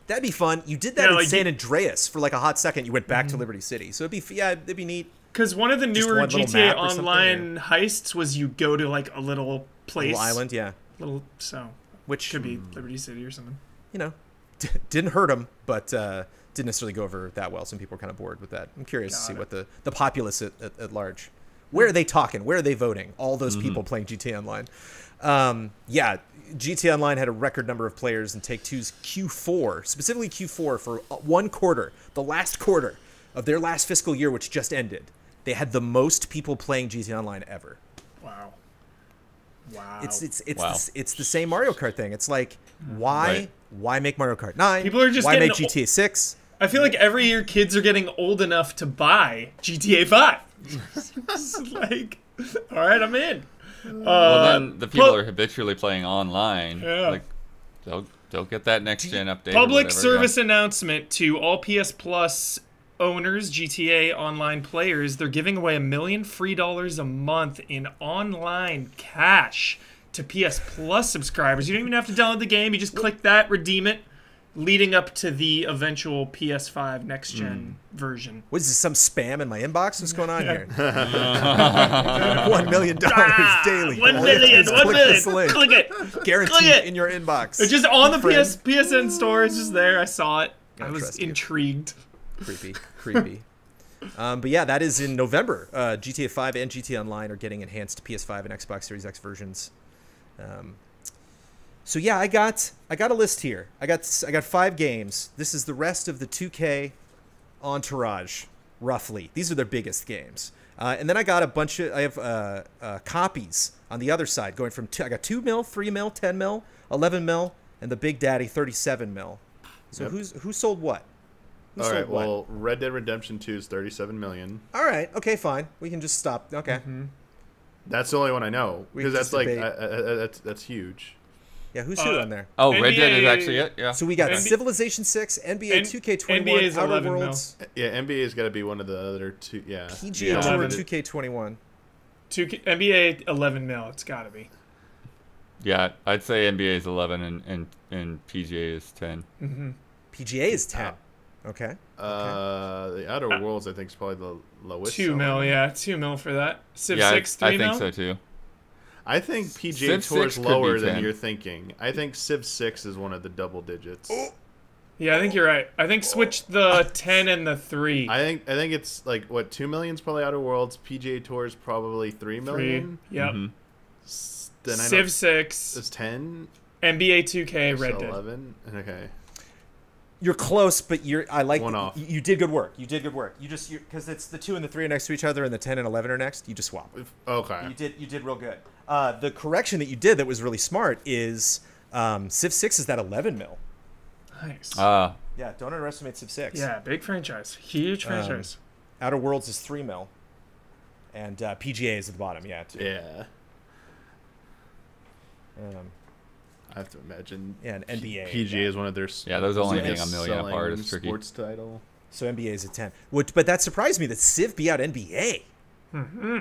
That'd be fun. You did that in San Andreas for like a hot second. You went back to Liberty City. So it'd be neat. Because one of the newer GTA Online heists was you go to like a little place. Little island, Which could be Liberty City or something. You know, didn't hurt them, but didn't necessarily go over that well. Some people were kind of bored with that. I'm curious to see what the populace at large. Where are they talking? Where are they voting? All those people playing GTA Online. GTA Online had a record number of players in Take-Two's Q4, specifically Q4 for one quarter, the last quarter of their last fiscal year, which just ended. They had the most people playing GTA Online ever. Wow. It's the same Mario Kart thing. It's like, why make Mario Kart 9? People are just why make GTA 6? I feel like every year kids are getting old enough to buy GTA 5. It's like, all right, I'm in. Well, then the people are habitually playing online. Like, they'll get that next gen update. Public service announcement to all PS Plus owners, GTA Online players. They're giving away $1 million free a month in online cash to PS Plus subscribers. You don't even have to download the game. You just click that, redeem it, leading up to the eventual PS5 next gen version. What is this, some spam in my inbox? What's going on here? $1 million daily. 1 million. 1 million. Click it. Guaranteed in your inbox. It's just on the PSN store. It's just there. I saw it. I was intrigued. Creepy. But yeah, that is in November. GTA 5 and GTA Online are getting enhanced PS5 and Xbox Series X versions. So yeah, I got a list here. I got 5 games. This is the rest of the 2K entourage, roughly. These are their biggest games. And then I got a bunch of I have copies on the other side, going from I got 2 mil, 3 mil, 10 mil, 11 mil, and the Big Daddy 37 mil. So who sold what? All right. Well, Red Dead Redemption 2 is 37 million. All right. Okay. Fine. We can just stop. Okay. That's the only one I know because that's like that's huge. Yeah, who's who on there? Oh, Red Dead is NBA actually it. Yeah. So we got Civilization 6, NBA 2K21, NBA's Outer 11 Worlds, Yeah, NBA's got to be one of the other two. Yeah. PGA Tour, 2K21. NBA 11 mil. It's got to be. Yeah, I'd say NBA is 11 and PGA is 10. Mm-hmm. PGA is 10. Okay. The Outer Worlds, I think, is probably the lowest. 2 mil, yeah. 2 mil for that. Civ Yeah, 6, 3 I mil? think so too. I think PGA Civ Tour 6 is could be lower than 10. you're thinking. I think Civ 6 is one of the double digits. Yeah, I think you're right. I think switch the 10 and the 3. I think it's like, what, 2 million's probably Outer Worlds. PGA Tour is probably 3 million. 3. Yep. Then Civ 6. Is 10. NBA 2K, Red Dead. 11. Okay. You're close, but I like One off. You did good work. You did good work. You just because it's the 2 and the 3 are next to each other, and the 10 and 11 are next. You just swap. Okay. You did real good. The correction that you did that was really smart is Civ 6 is that 11 mil. Nice. Yeah, don't underestimate Civ 6. Yeah, big franchise. Huge franchise. Outer Worlds is 3 mil, and PGA is at the bottom. Yeah. Too. Yeah. I have to imagine. Yeah, and NBA. PGA is one of their. Yeah, those only being a highest million selling apart is tricky. Sports title. So NBA is at 10. But that surprised me that Civ beat out NBA. Mm-hmm.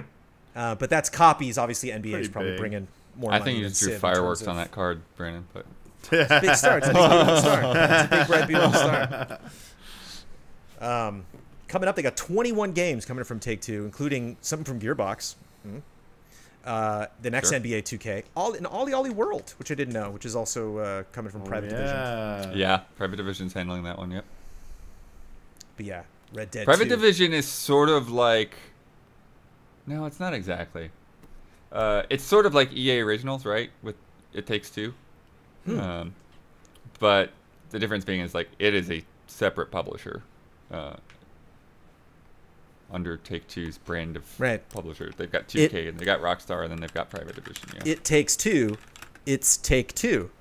But that's copies. Obviously, NBA is Pretty probably big. bringing more I money think you than just drew Civ in fireworks terms on of- that card, Brandon. But It's a big star. It's a big beautiful star. It's a big bright beautiful star. Coming up, they got 21 games coming from Take-Two, including something from Gearbox. The next Sure. NBA 2K, all in Ollie World, which I didn't know, which is also coming from Private Division. yeah, Private Division's handling that one. Yep. But yeah, Red Dead Private 2. Division is sort of like. No, it's not exactly. It's sort of like EA Originals, right? With It Takes Two. But the difference being is like it is a separate publisher. Under Take-Two's brand of publisher. They've got 2K and they got Rockstar and then they've got Private Division. Yeah. It Takes Two. It's Take-Two.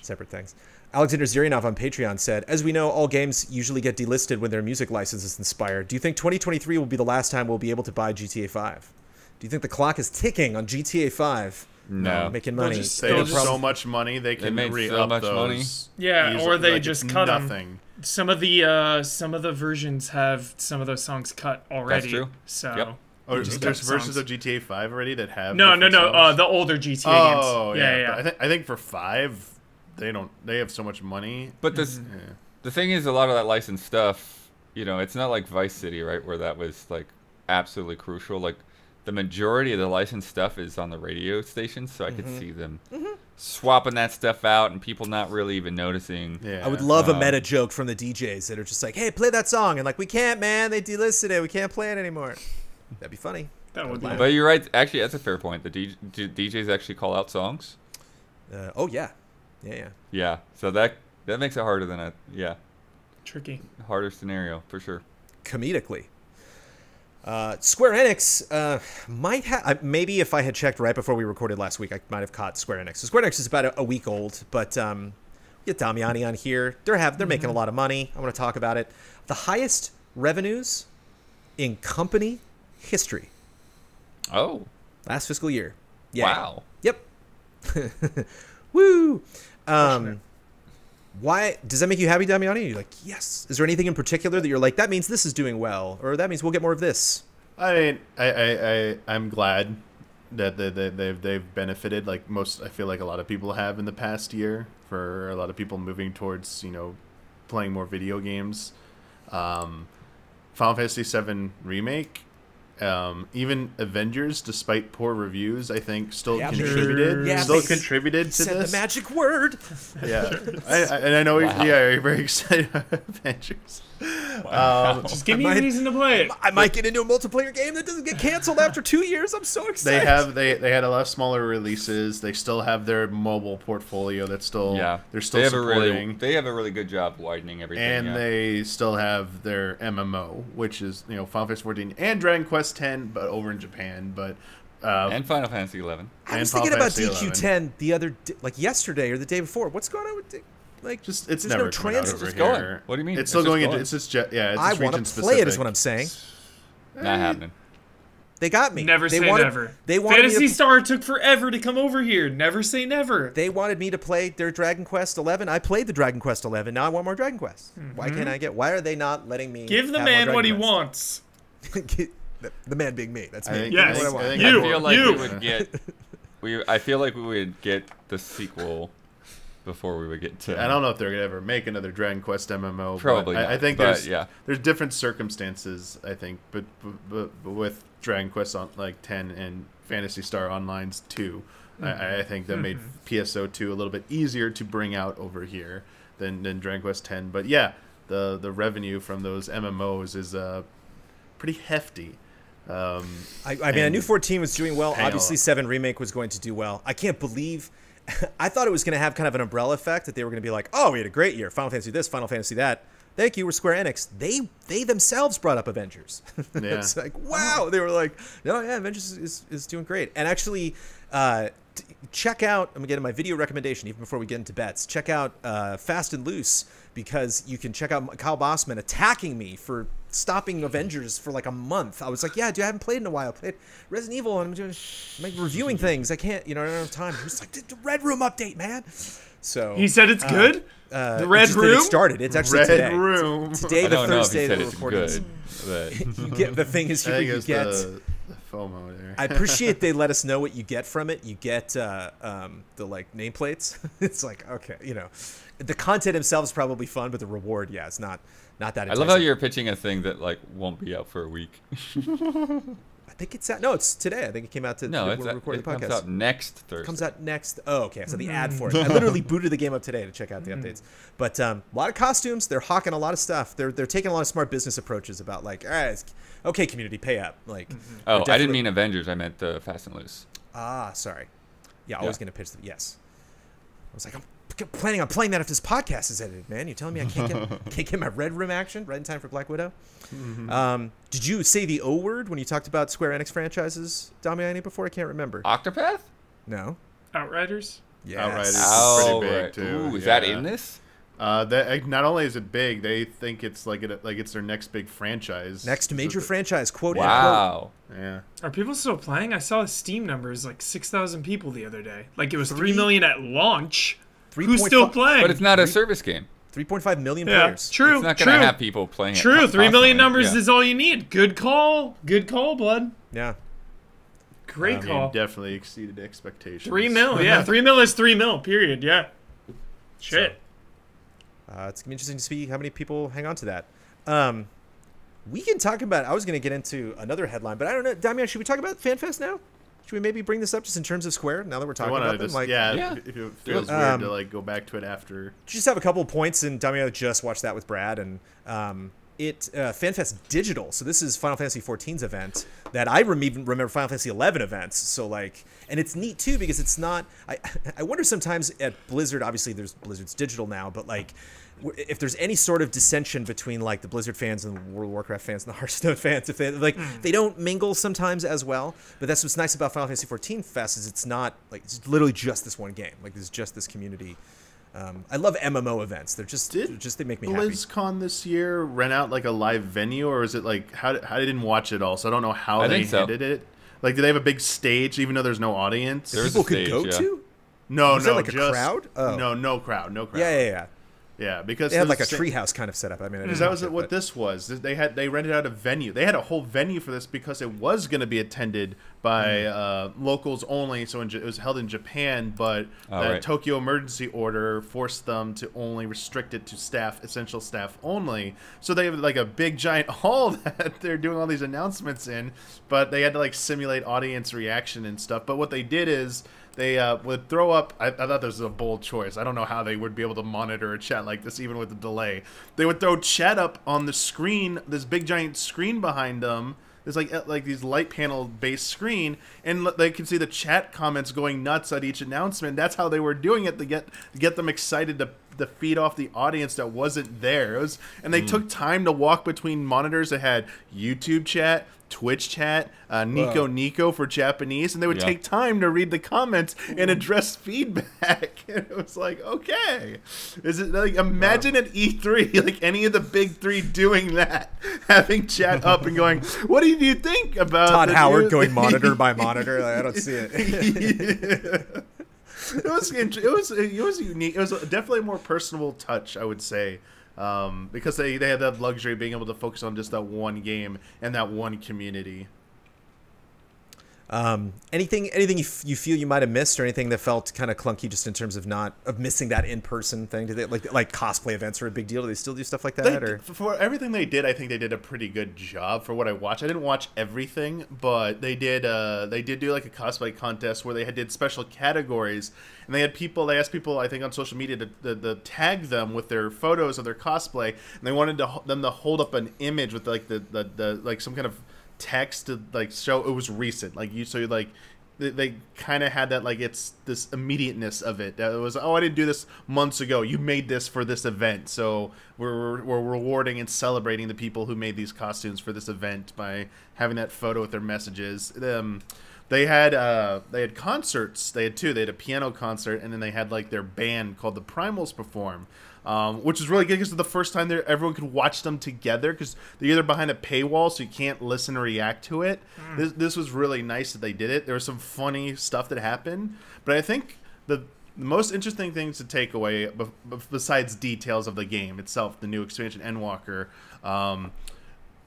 Separate things. Alexander Zirianov on Patreon said, as we know, all games usually get delisted when their music license is expired. Do you think 2023 will be the last time we'll be able to buy GTA 5? Do you think the clock is ticking on GTA 5? No. Making money. They have so much money they can made re-up so much those money. Yeah, easily. or they Like, just it's cut nothing. them. Some of the versions have some of those songs cut already. That's true. So Yep. Oh, just there's cut versions songs. of GTA 5 already that have No, different songs? the older GTA Oh, games. yeah. But I think for 5, they have so much money. But the thing is, a lot of that licensed stuff, it's not like Vice City, right, where that was like absolutely crucial. Like the majority of the licensed stuff is on the radio stations, so I could see them swapping that stuff out and people not really even noticing. Yeah. I would love a meta joke from the DJs that are just like, hey, play that song. And like, we can't, man. They delisted it. We can't play it anymore. That'd be funny. That would be. But you're right. Actually, that's a fair point. The DJs actually call out songs. Oh, yeah. Yeah. Yeah. So that makes it harder than Tricky. harder scenario for sure. Comedically. Square Enix might have... maybe if I had checked right before we recorded last week, I might have caught Square Enix. So Square Enix is about a week old, but we get Damiani on here. They're making a lot of money. I want to talk about it. The highest revenues in company history. Oh. Last fiscal year. Yeah. Wow. Yep. Woo. Why does that make you happy, Damiani? You're like, yes. Is there anything in particular that you're like, that means this is doing well, or that means we'll get more of this? I mean, I'm glad that they've benefited. Like I feel like a lot of people have in the past year. For a lot of people moving towards playing more video games. Final Fantasy VII Remake. Even Avengers, despite poor reviews, I think still contributed. Yeah, Contributed to said this. the magic word. Yeah, and I know you're very excited about Avengers. Wow. Just give me a reason to play it. I might get into a multiplayer game that doesn't get canceled after 2 years. I'm so excited. They had a lot of smaller releases. They still have their mobile portfolio that's still they're still supporting. They have a really good job widening everything. And they still have their MMO, which is Final Fantasy 14 and Dragon Quest X, but over in Japan. But and Final Fantasy 11. I was thinking about DQ10 the other yesterday or the day before. What's going on with it's there's never no coming out transit. over It's here. going. What do you mean? It's still going into it's just I want to play it, is what I'm saying. Not happening. They got me. Never say never. They wanted Phantasy Star took forever to come over here. Never say never. They wanted me to play their Dragon Quest 11. I played the Dragon Quest 11. Now I want more Dragon Quest. Why can't I get? Why are they not letting me? Give the man what he wants. The man being me. That's me. Yes. That's what I want. You. I feel like we would get. I feel like we would get the sequel before we would get to. I don't know if they're gonna ever make another Dragon Quest MMO. Probably but not, I think but there's different circumstances. I think, but with Dragon Quest on like 10 and Phantasy Star Online's 2, I think that made PSO2 a little bit easier to bring out over here than Dragon Quest 10. But yeah, the revenue from those MMOs is pretty hefty. I mean, I knew 14 was doing well. Obviously, 7 Remake was going to do well. I can't believe. I thought it was going to have kind of an umbrella effect, that they were going to be like, oh, we had a great year. Final Fantasy this, Final Fantasy that. Thank you, we're Square Enix. They themselves brought up Avengers. Yeah. It's like, wow. They were like, no, yeah, Avengers is doing great. And actually, check out, I'm getting my video recommendation even before we get into bets. Check out Fast and Loose, because you can check out Kyle Bossman attacking me for stopping Avengers for like a month. I was like, yeah, dude, I haven't played in a while. I played Resident Evil, and I'm reviewing things. I can't, I don't have time. He was like, the Red Room update, man. So he said it's good. The Red Room? It started. It's actually Red today. Room. Today, I the don't know if Thursday he that said we're it's recording this. good. But You get the thing is I think you it's get. the FOMO there. I appreciate they let us know what you get from it. You get the like nameplates. It's like, okay, the content itself is probably fun, but the reward, yeah, it's not that I enticing. love how you're pitching a thing that like won't be out for a week. I think it's out. No, it's today. I think it came out No, we're it recording the podcast. comes out next Thursday. It comes out next. Oh, okay. So the ad for it. I literally booted the game up today to check out the updates. But a lot of costumes. They're hawking a lot of stuff. They're taking a lot of smart business approaches about like, all right, okay, community, pay up. Like, Oh, I didn't mean Avengers. I meant Fast and Loose. Ah, sorry. Yeah, I was going to pitch the yes. I was like, I'm planning on playing that if this podcast is edited, man. You're telling me I can't get my Red Room action right in time for Black Widow? Did you say the O word when you talked about Square Enix franchises, Damiani, before? I can't remember. Octopath? No. Outriders? Yes. Outriders is Oh, pretty big right. too. Ooh, is that in this? That not only is it big, they think it's like it's their next big franchise. Next major franchise, quote Wow. Yeah. Are people still playing? I saw the Steam numbers like 6,000 people the other day. Like it was 3 million at launch. Who's still playing? But it's not a service game. 3.5 million yeah, players. true. It's not going to have people playing it. True. 3 million constantly. numbers is all you need. Good call. Good call, bud. Yeah. Great call. Definitely exceeded expectations. 3 mil. Yeah, 3 mil is 3 mil. Period. Yeah. Shit. It's gonna be interesting to see how many people hang on to that. We can talk about. I was gonna get into another headline, but I don't know. Damian, should we talk about FanFest now? Should we maybe bring this up just in terms of Square now that we're talking about them? Like, yeah. If it feels weird to like go back to it after. Just have a couple of points, and Damian just watched that with Brad, and FanFest Digital. So this is Final Fantasy 14's event that I even remember Final Fantasy 11 events. So like, and it's neat too because it's not. I wonder sometimes at Blizzard. Obviously, Blizzard's digital now, but like, if there's any sort of dissension between like the Blizzard fans and the World of Warcraft fans and the Hearthstone fans, if they they don't mingle sometimes as well. But that's what's nice about Final Fantasy 14 Fest is it's not like it's literally just this one game. Like there's just this community. I love MMO events. They're just they make me happy. BlizzCon this year rent out like a live venue, or is it like how I didn't watch it all, so I don't know how they did it. Like, do they have a big stage even though there's no audience? People could go to? No, was there like a crowd? Oh. No crowd. Yeah, because they had like a treehouse kind of setup. I mean, because that was what this was. They rented out a venue. They had a whole venue for this because it was going to be attended by locals only. So it was held in Japan, but the Tokyo emergency order forced them to only restrict it to essential staff only. So they have like a big giant hall that they're doing all these announcements in, but they had to like simulate audience reaction and stuff. But what they did is they would throw up. I thought this was a bold choice. I don't know how they would be able to monitor a chat like this, even with the delay. They would throw chat up on the screen, this big giant screen behind them. There's like these light panel based screen, and they could see the chat comments going nuts at each announcement. That's how they were doing it to get them excited to to feed off the audience that wasn't there. And they took time to walk between monitors that had YouTube chat, Twitch chat, Nico for Japanese, and they would take time to read the comments and address feedback. And it was like, okay, is it like, imagine at E3, like any of the big three doing that, having chat up and going, what do you think about Todd Howard going monitor by monitor? Like, I don't see it. It was unique. It was definitely a more personable touch, I would say. Because they had that luxury of being able to focus on just that one game and that one community. Anything you feel you might have missed, or anything that felt kind of clunky just in terms of missing that in-person thing? Did they like cosplay events are a big deal? Do they still do stuff like that? For everything they did, I think they did a pretty good job for what I watched. I didn't watch everything, but they did do like a cosplay contest where they did special categories, and they asked people, I think on social media to tag them with their photos of their cosplay, and they wanted them to hold up an image with like the like some kind of text to like show it was recent, they kind of had that, like, it's this immediateness of it that was, I didn't do this months ago, you made this for this event, so we're rewarding and celebrating the people who made these costumes for this event by having that photo with their messages. They had concerts. They had a piano concert, and then they had like their band called the Primals perform, which is really good because it's the first time everyone could watch them together, because they're either behind a paywall, so you can't listen or react to it. This was really nice that they did it. There was some funny stuff that happened, but I think the most interesting things to take away, besides details of the game itself, the new expansion Endwalker,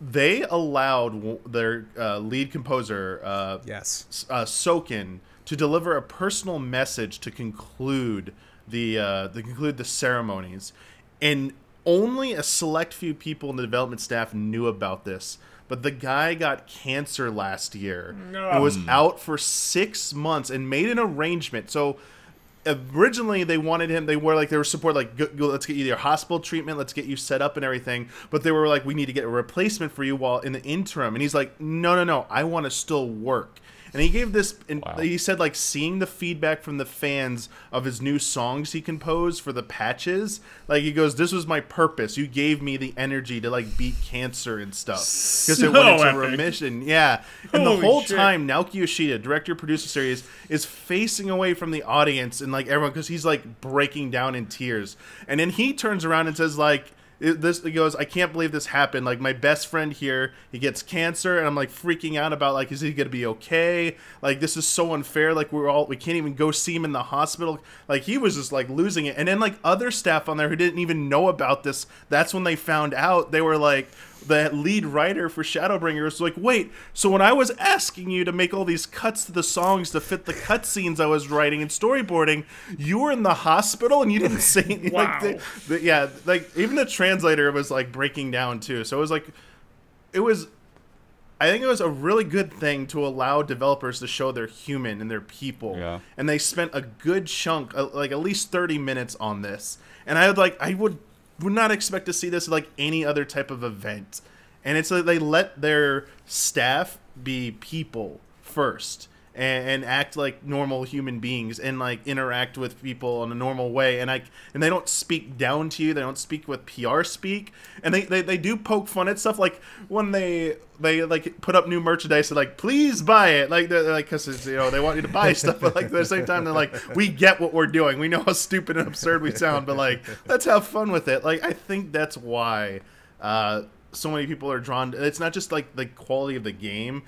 they allowed their lead composer, Soken, to deliver a personal message to conclude the ceremonies, and only a select few people in the development staff knew about this. But the guy got cancer last year and was out for 6 months and made an arrangement. So originally they wanted him, they were support, like, go, let's get you your hospital treatment, let's get you set up and everything, but they were like, we need to get a replacement for you while in the interim. And he's like, no, I want to still work. And he gave this, and he said, like, seeing the feedback from the fans of his new songs he composed for the patches, like, he goes, this was my purpose. You gave me the energy to, like, beat cancer and stuff. Because it went into remission. Yeah. And the whole time, Naoki Yoshida, director, producer series, is facing away from the audience and, like, everyone, because he's, like, breaking down in tears. And then he turns around and says, like, he goes, I can't believe this happened. Like, my best friend here, he gets cancer, and I'm, like, freaking out about, like, is he gonna be okay? Like, this is so unfair. Like, we can't even go see him in the hospital. Like, he was just, like, losing it. And then, like, other staff on there who didn't even know about this, that's when they found out. They were like, the lead writer for Shadowbringers was like, wait, so when I was asking you to make all these cuts to the songs to fit the cutscenes I was writing and storyboarding, you were in the hospital and you didn't say anything. Wow. Like, even the translator was, like, breaking down too. So I think it was a really good thing to allow developers to show they're human and they're people. Yeah. And they spent a good chunk, like at least 30 minutes on this. And I would not expect to see this like any other type of event. And it's like they let their staff be people first and act like normal human beings and like interact with people in a normal way, and they don't speak down to you, they don't speak with PR speak, and they do poke fun at stuff, like when they like put up new merchandise and like, please buy it, like they're like, because they want you to buy stuff, but like at the same time they're like, we get what we're doing, we know how stupid and absurd we sound, but like, let's have fun with it. Like, I think that's why so many people are drawn to, it's not just like the quality of the game,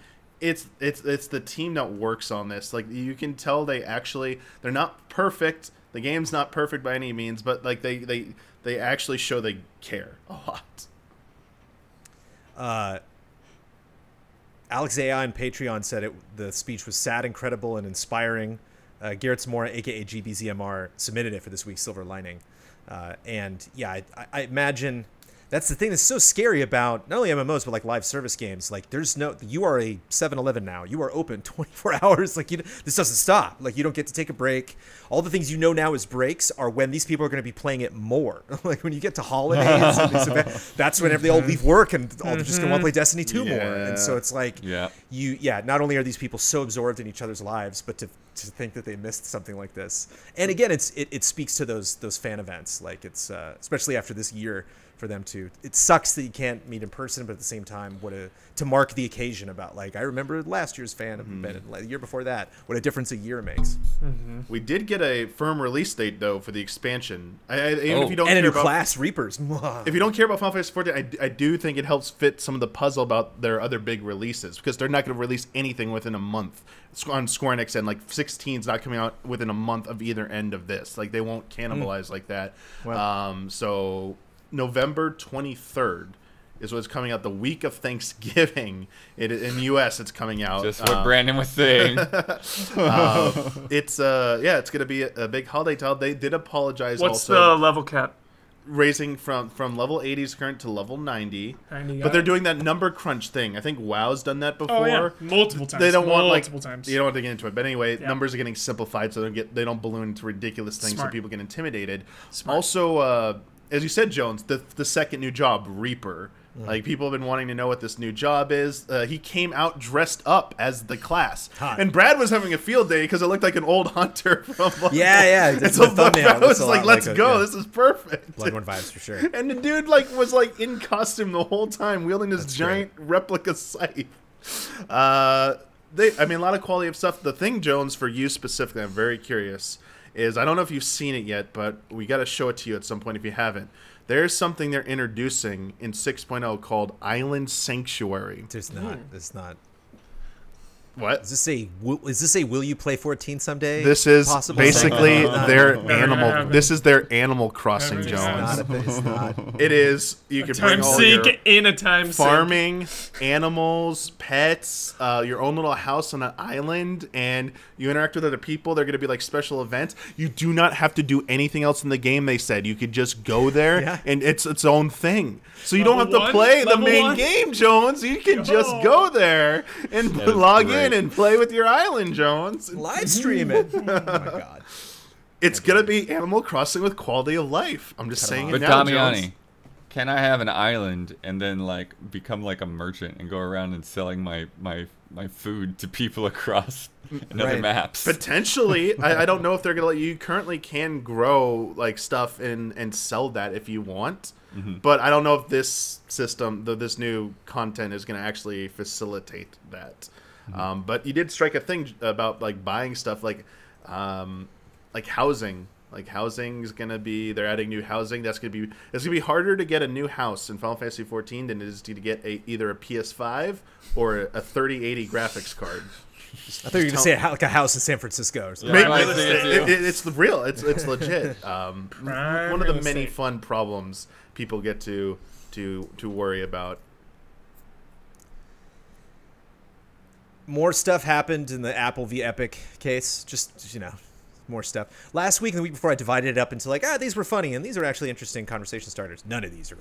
it's the team that works on this. Like, you can tell they're not perfect. The game's not perfect by any means, but like they actually show they care a lot. Alex AI on Patreon said the speech was sad, incredible, and inspiring. Garrett Zamora, aka GBZMR, submitted it for this week's Silver Lining. And yeah, I imagine That's the thing that's so scary about not only MMOs, but like live service games. Like you are a 7-Eleven now. You are open 24 hours. Like this doesn't stop. Like you don't get to take a break. All the things you know now as breaks are when these people are going to be playing it more. Like when you get to holidays, and these events, that's whenever they all leave work and all just going to want to play Destiny 2 more. And so it's like, not only are these people so absorbed in each other's lives, but to think that they missed something like this. And again, it speaks to those fan events. Like it's especially after this year. For them to, it sucks that you can't meet in person, but at the same time, to mark the occasion about like I remember last year's fan event, and the year before that, what a difference a year makes. We did get a firm release date though for the expansion. Even if you don't and care a new about class, Reapers. If you don't care about Final Fantasy 14, I do think it helps fit some of the puzzle about their other big releases because they're not going to release anything within a month on Square Enix end. Like 16 is not coming out within a month of either end of this. Like they won't cannibalize like that. Wow. So November 23rd is what's coming out the week of Thanksgiving. In the U.S. it's coming out. Just what Brandon was saying. It's gonna be a big holiday title. They did apologize. What's also, the level cap? Raising from level 80's current to level 90. 90 but they're doing that number crunch thing. I think WoW's done that before. Oh, yeah. Multiple times. They don't want times. You don't want to get into it. But anyway, numbers are getting simplified so they don't balloon into ridiculous things so people get intimidated. Smart. Also, as you said, Jones, the second new job, Reaper. Like people have been wanting to know what this new job is. He came out dressed up as the class, and Brad was having a field day because it looked like an old hunter from. It's the thumbnail. I was like, "Let's go! This is perfect." Bloodborne vibes for sure. And the dude was in costume the whole time, wielding this giant replica scythe. A lot of quality of stuff. The thing, Jones, for you specifically, I'm very curious. Is I don't know if you've seen it yet, but we got to show it to you at some point if you haven't. There's something they're introducing in 6.0 called Island Sanctuary. There's not. What? Is this a will you play 14 someday? This is basically their animal. This is their Animal Crossing, Jones. It's not. It is. You can bring all your in a time farming, animals, pets, your own little house on an island, and you interact with other people. They're going to be like special events. You do not have to do anything else in the game. They said you could just go there, and it's its own thing. So you don't have to play the main game, Jones. You can just go there and log in and play with your island, Jones. Live stream it. Oh my god. It's going to be Animal Crossing with quality of life. I'm just saying it now, Damiani, Jones. Can I have an island and then like become like a merchant and go around and selling my food to people across another maps? Potentially. I don't know if they're going to let you. You currently can grow like stuff and sell that if you want. But I don't know if this system, this new content is going to actually facilitate that. But you did strike a thing about like buying stuff like housing. Like housing is gonna be, they're adding new housing. It's gonna be harder to get a new house in Final Fantasy 14 than it is to get either a PS5 or a 3080 graphics card. I thought you were gonna say like a house in San Francisco or something. It's real. It's legit. One of the many fun problems people get to worry about. More stuff happened in the Apple v Epic case. Just more stuff. Last week and the week before, I divided it up into like, these were funny and these are actually interesting conversation starters. None of these are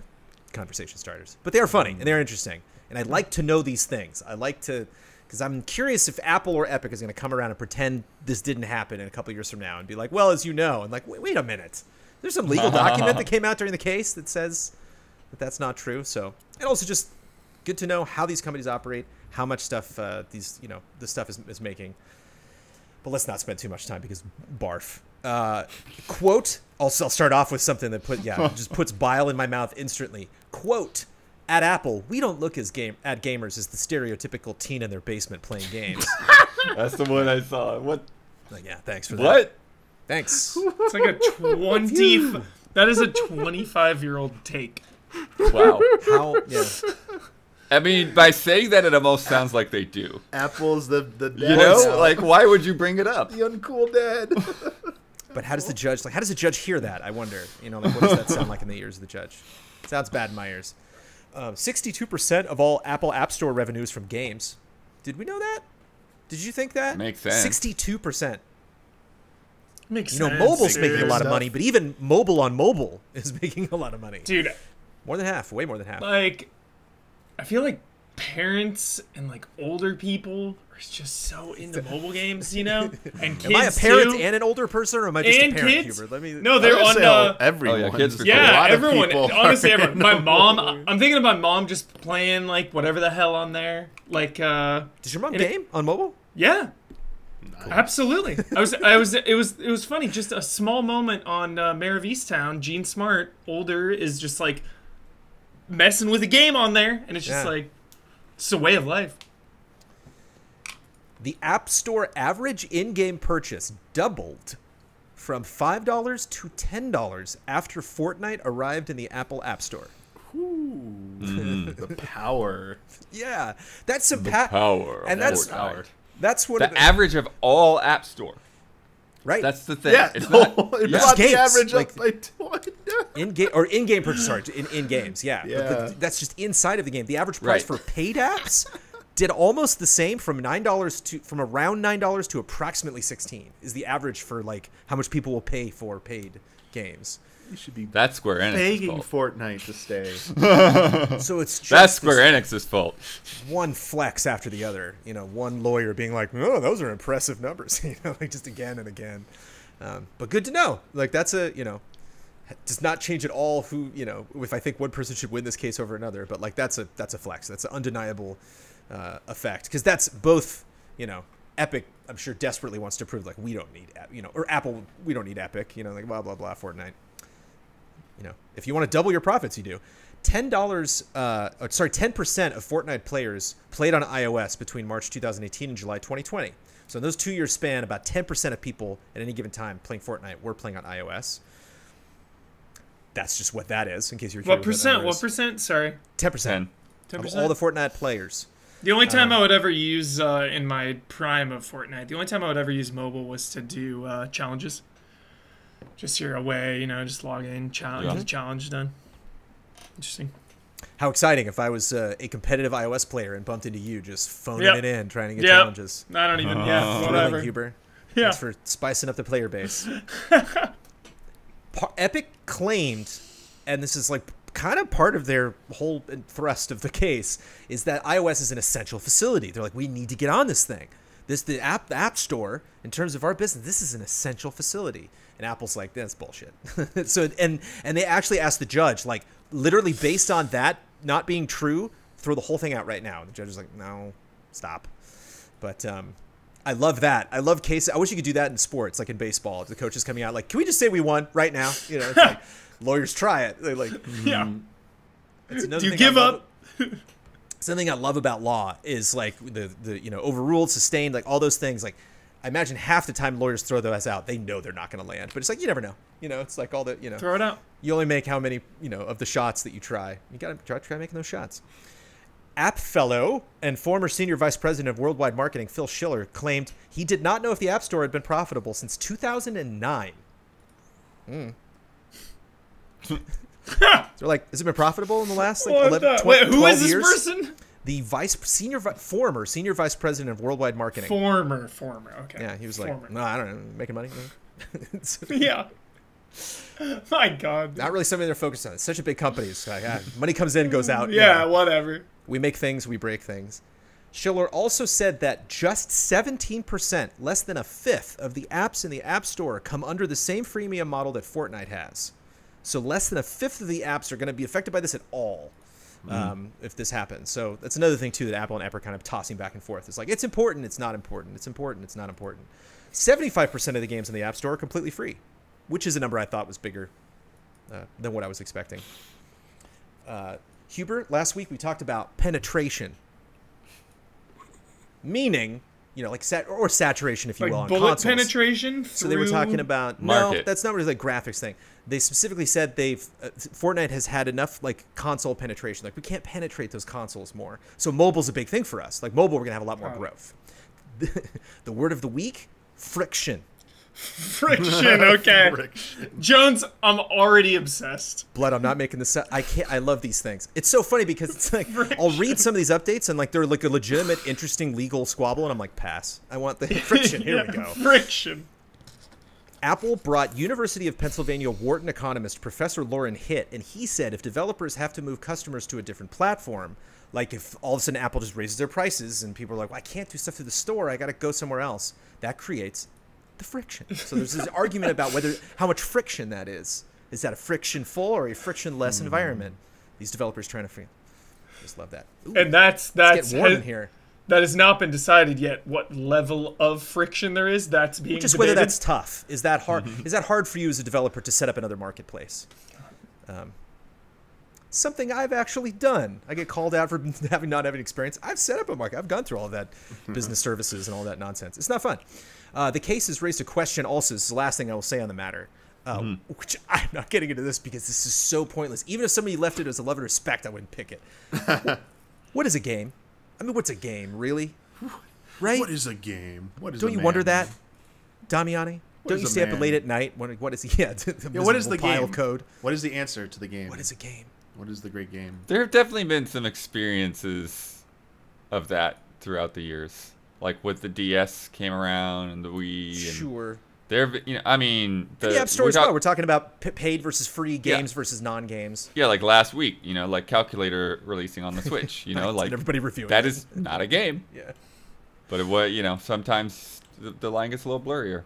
conversation starters, but they are funny and they're interesting. And I'd like to know these things. I like to, because I'm curious if Apple or Epic is going to come around and pretend this didn't happen in a couple years from now and be like, well, as you know, and like, wait a minute. There's some legal document that came out during the case that says that that's not true. So, and also just good to know how these companies operate, how much stuff this stuff is making. But let's not spend too much time because barf. Quote, I'll start off with something that just puts bile in my mouth instantly. Quote, at Apple, we don't look at gamers as the stereotypical teen in their basement playing games. That's the one I saw. What? Like, yeah, thanks for that. What? Thanks. It's like a 20. That is a 25-year-old take. Wow. How? Yeah. I mean, by saying that, it almost sounds like they do. Apple's the dad. You know, like why would you bring it up? The uncool dad. But how does the judge hear that? I wonder. What does that sound like in the ears of the judge? It sounds bad in my ears. 62% of all Apple App Store revenue is from games. Did we know that? Did you think that? Makes sense. 62%. Makes sense. Mobile's making a lot of money, but even mobile on mobile is making a lot of money. Dude, More than half. Way more than half. Like, I feel like parents and like older people are just so into mobile games, you know. And kids Am I a parent too. and an older person, or am I just And a parent, kids? Hubert? Let me. No, they're on. Everyone. Oh, yeah, kids are A Yeah, lot of everyone. people Honestly, are everyone. into My mom. mobile. I'm thinking of my mom just playing like whatever the hell on there. Like, Does your mom game on mobile? yeah. Absolutely. It was funny. Just a small moment on Mayor of Easttown. Gene Smart, older, is just like messing with a game on there, and it's just Yeah. like it's a way of life. The App Store average in-game purchase doubled from $5 to $10 after Fortnite arrived in the Apple App Store. The power. Yeah, that's some Power. and that's Fortnite. that's one The of the average of all App Store. right. That's the thing. Yeah, It's no, not. it Yeah. brought Games, the average like- up by 20. in-game purchase. Sorry, in games. Yeah, Yeah. But that's just inside of the game. The average price Right. for paid apps did almost the same from around $9 to approximately $16 is the average for like how much people will pay for paid games. You should be That's Square Enix's begging fault. Fortnite to stay. So it's just That's this Square Enix's fault. one flex after the other. You know, one lawyer being like, "Oh, those are impressive numbers." You know, like just again and again. But good to know. Like that's does not change at all who, you know, if I think one person should win this case over another. But like that's a flex. That's an undeniable effect, because that's both, you know, Epic, I'm sure, desperately wants to prove like we don't need, you know, or Apple, we don't need Epic, you know, like blah blah blah. Fortnite, you know, if you want to double your profits, you do. $10, 10% of Fortnite players played on iOS between March 2018 and July 2020. So in those 2 years span, about 10% of people at any given time playing Fortnite were playing on iOS. That's just what that is, in case you're curious. What percent? What percent? Sorry. 10%. 10%. Of all the Fortnite players. The only time I would ever use in my prime of Fortnite, the only time I would ever use mobile was to do challenges. Just you're away, you know, just log in, challenge done. Interesting. How exciting if I was a competitive iOS player and bumped into you just phoning Yep. it in, trying to get Yep. challenges. I don't even. Yeah, Thrilling, whatever. Huber. Yeah. Thanks for spicing up the player base. Epic claimed, and this is like kind of part of their whole thrust of the case, is that iOS is an essential facility. They're like, we need to get on this thing. The app store, in terms of our business, this is an essential facility. And Apple's like, that's bullshit. So and they actually asked the judge, like, literally based on that not being true, throw the whole thing out right now. The judge is like, no, stop. But I love that. I love cases. I wish you could do that in sports, like in baseball. If the coach is coming out, like, can we just say we won right now? You know, it's like, lawyers try it. They're like, Yeah. it's another Do you thing give I love- up? Something I love about law is like the you know, overruled, sustained, like all those things. Like, I imagine half the time lawyers throw those out, they know they're not going to land. But it's like, you never know. You know, it's like all the, you know, Throw it out. you only make how many, you know, of the shots that you try. You got to try making those shots. App fellow and former senior vice president of worldwide marketing, Phil Schiller, claimed he did not know if the App Store had been profitable since 2009. So like, has it been profitable in the last like 11, 12, Wait, who 12 is this years? person? The former senior vice president of worldwide marketing. Former. Okay. Yeah, he was like, Former. no, I don't know, making money. It's Yeah. My God. not really something they're focused on. It's such a big company. It's like, money comes in, goes out. you Yeah, know. whatever. We make things, we break things. Schiller also said that just 17%, less than a fifth, of the apps in the App Store come under the same freemium model that Fortnite has. So less than a fifth of the apps are going to be affected by this at all, if this happens. So that's another thing, too, that Apple and App are kind of tossing back and forth. It's like, it's important, it's not important. It's important, it's not important. 75% of the games in the App Store are completely free, which is a number I thought was bigger than what I was expecting. Hubert, last week we talked about penetration. Meaning, you know, like saturation, if you will, Like on bullet consoles. penetration. So they were talking about Market. no, that's not really the graphics thing. They specifically said Fortnite has had enough like console penetration. Like, we can't penetrate those consoles more. So mobile's a big thing for us. Like, mobile, we're gonna have a lot more growth. The word of the week: friction. Friction. Okay. Friction. Jones, I'm already obsessed. Blood, I'm not making this up. I can't. I love these things. It's so funny because it's like I'll read some of these updates and like they're like a legitimate, interesting legal squabble, and I'm like, pass. I want the friction. Here we go. Friction. Apple brought University of Pennsylvania Wharton economist Professor Lauren Hitt, and he said if developers have to move customers to a different platform, like if all of a sudden Apple just raises their prices and people are like, well, I can't do stuff through the store, I got to go somewhere else, that creates the friction. So there's this argument about how much friction that is. Is that a friction-full or a friction-less environment? These developers trying to free. Just love that. Ooh, and that's getting warm in here. That has not been decided yet. What level of friction there is? That's being just debated. whether that's tough. Is that hard? Is that hard for you as a developer to set up another marketplace? Something I've actually done. I get called out for not having experience. I've set up a market. I've gone through all of that business services and all that nonsense. It's not fun. The case has raised a question also. This is the last thing I will say on the matter. Which I'm not getting into this because this is so pointless. Even if somebody left it as a love and respect, I wouldn't pick it. What is a game? I mean, what's a game, really? Right? What is a game? What is Don't a you man? wonder that, Damiani? Don't you is a stay up man? late at night? What is what is the pile game? of code? What is the answer to the game? What is a game? What is the great game? There have definitely been some experiences of that throughout the years, like with the DS came around and the Wii. And Sure. there, I mean, The App Store as well. We're talking about paid versus free games versus non-games. Yeah, like last week, like Calculator releasing on the Switch. Right, like and everybody reviewing that it. is not a game. Yeah. But it was, sometimes the line gets a little blurrier.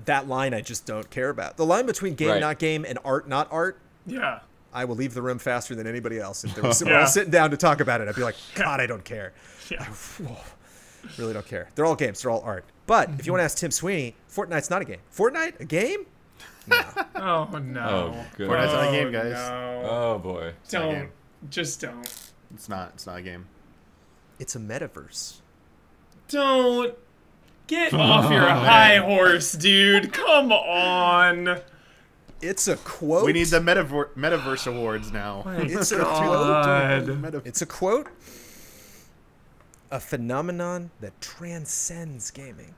That line I just don't care about. The line between game, not game, and art, not art. Yeah. I will leave the room faster than anybody else. If we're all sitting down to talk about it, I'd be like, God, I don't care. Yeah. Really don't care. They're all games. They're all art. But if you want to ask Tim Sweeney, Fortnite's not a game. Fortnite, a game? No. Oh, no. Oh, good. Fortnite's not a game, guys. No. Oh boy. not a Don't. game. Just don't. It's not a game. It's a metaverse. Don't. Get off your high horse, dude. Come on. It's a quote. We need the Metaverse Awards now. It's a God. quote. It's a quote. A phenomenon that transcends gaming.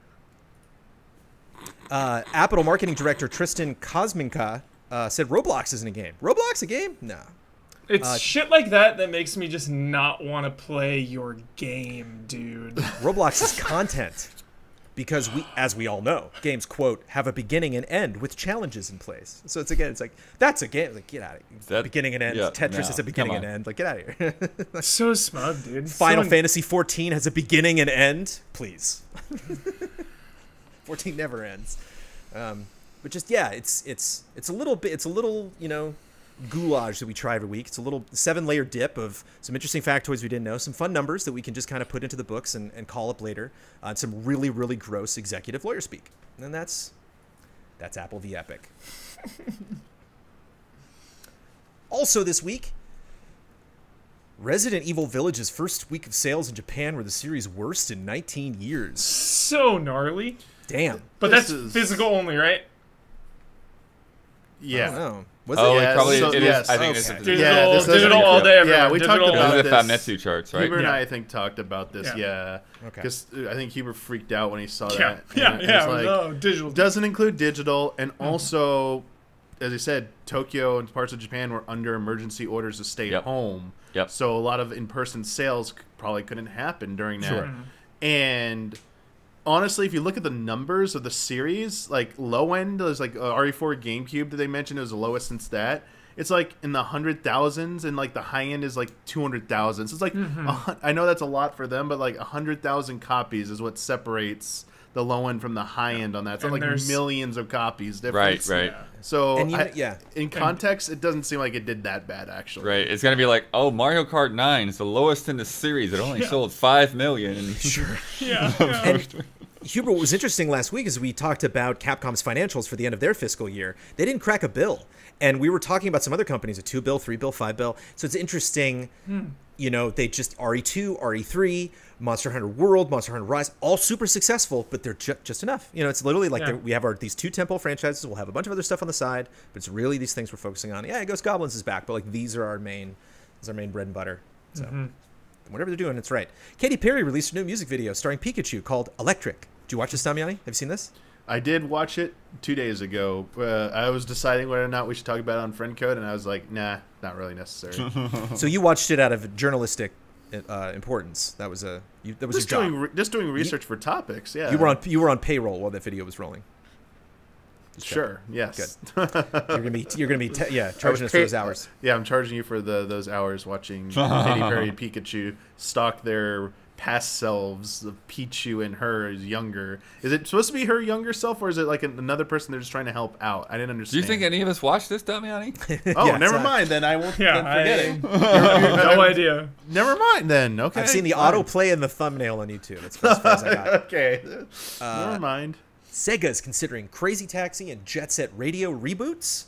Apple marketing director Tristan Kosminka said Roblox isn't a game. Roblox a game? No. It's shit like that makes me just not want to play your game, dude. Roblox is content. Because as we all know, games, quote, have a beginning and end with challenges in place. So it's like, that's a game. Like, get out of here. Beginning and end. Yeah, Tetris no, is a beginning and end. Like, get out of here. So smug, dude. Final Fantasy 14 has a beginning and end. Please. 14 never ends. But just, yeah, it's a little bit, goulash that we try every week. It's a little 7-layer dip of some interesting factoids we didn't know, some fun numbers that we can just kind of put into the books and call up later, and some really, really gross executive lawyer speak. And that's Apple v. Epic. Also this week, Resident Evil Village's first week of sales in Japan were the series' worst in 19 years. So gnarly. Damn. But that's physical only, right? Yeah. I don't know. Was Oh, it? it probably so- it is. yes. I think Okay. it is. Digital all day, everywhere. Yeah, we talked Digital about Those are the this. Famitsu charts, right? Huber and Yeah. I think talked about this. Yeah. Okay. Because I think Huber freaked out when he saw Yeah, that. yeah, And it yeah. was like, No, digital. doesn't include digital, and also, as I said, Tokyo and parts of Japan were under emergency orders to stay Yep. home. Yep. So a lot of in-person sales probably couldn't happen during that. Sure. And honestly, if you look at the numbers of the series, like low end, there's like RE4 GameCube that they mentioned, it was the lowest since that. It's like in the 100,000s, and like the high end is like 200,000. So it's like I know that's a lot for them, but like 100,000 copies is what separates the low end from the high end on that. So And like there's- millions of copies difference. Right. Yeah. So And you- in context, it doesn't seem like it did that bad actually. Right. It's gonna be like, oh, Mario Kart 9 is the lowest in the series. It only Yeah. sold 5 million. Sure. Yeah. And Huber, what was interesting last week is we talked about Capcom's financials for the end of their fiscal year. They didn't crack a bill. And we were talking about some other companies, a 2 bill, 3 bill, 5 bill. So it's interesting, they just RE2, RE3, Monster Hunter World, Monster Hunter Rise, all super successful, but they're just enough. It's literally like we have these 2 temple franchises. We'll have a bunch of other stuff on the side, but it's really these things we're focusing on. Yeah, Ghost Goblins is back, but like these are our main bread and butter. So whatever they're doing, it's right. Katy Perry released a new music video starring Pikachu called Electric. Did you watch this, Damiani? Have you seen this? I did watch it 2 days ago. I was deciding whether or not we should talk about it on Friend Code, and I was like, nah, not really necessary. So you watched it out of journalistic importance. That was your job. Just doing research for topics. Yeah. You were on payroll while that video was rolling. Sure. Yes. Good. You're gonna be charging us for those hours. Yeah, I'm charging you for those hours watching Katy Perry Pikachu stalk their past selves of Pichu and her is younger. Is it supposed to be her younger self, or is it like another person they're just trying to help out? I didn't understand. Do you think any of us watched this, Damiani? Oh, yeah, never mind. Then I won't forget it. No idea. Never mind then. Okay. I've seen the autoplay and the thumbnail on YouTube. That's as far as I got. Okay. Never mind. Sega's considering Crazy Taxi and Jet Set Radio reboots.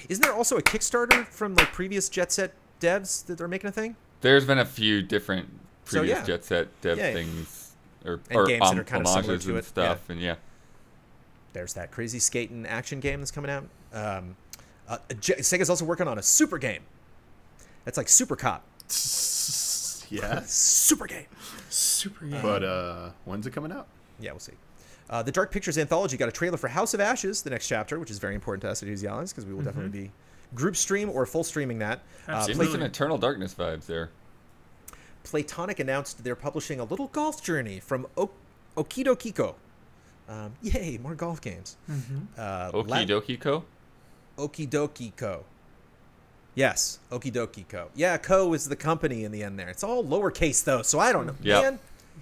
Isn't there also a Kickstarter from like previous Jet Set devs that are making a thing? There's been a few different previous Jet Set dev Yeah. things or games that are kind of similar homages to and it. stuff, and There's that Crazy Skating action game that's coming out. Sega's also working on a super game. That's like Super Cop. Yeah. Super game. Super game. But when's it coming out? Yeah, we'll see. The Dark Pictures Anthology got a trailer for House of Ashes, the next chapter, which is very important to us at Yalins because we will definitely be group stream or full streaming that. Give me some Eternal Darkness vibes there. Playtonic announced they're publishing a little golf journey from Okidokiko. Yay, more golf games. Okidokiko? Okidokiko. Yes, Okidokiko. Yeah, Ko is the company in the end there. It's all lowercase though, so I don't know. Yep. Man,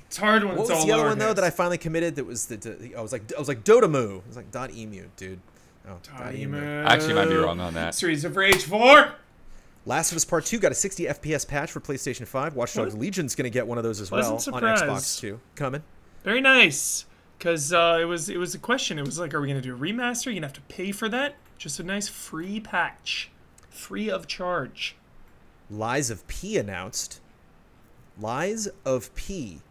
it's hard when what it's was all the other one lowercase. though that I finally committed? That was I was like Dotamu. It was like .emu, dude. Oh, .emu. I actually might be wrong on that. Streets of Rage 4. Last of Us Part 2 got a 60 FPS patch for PlayStation 5. Watch Dogs Legion's going to get one of those as well on Xbox too. Coming. Very nice. Because it was a question. It was like, are we going to do a remaster? You're going to have to pay for that? Just a nice free patch. Free of charge. Lies of P announced. Lies of P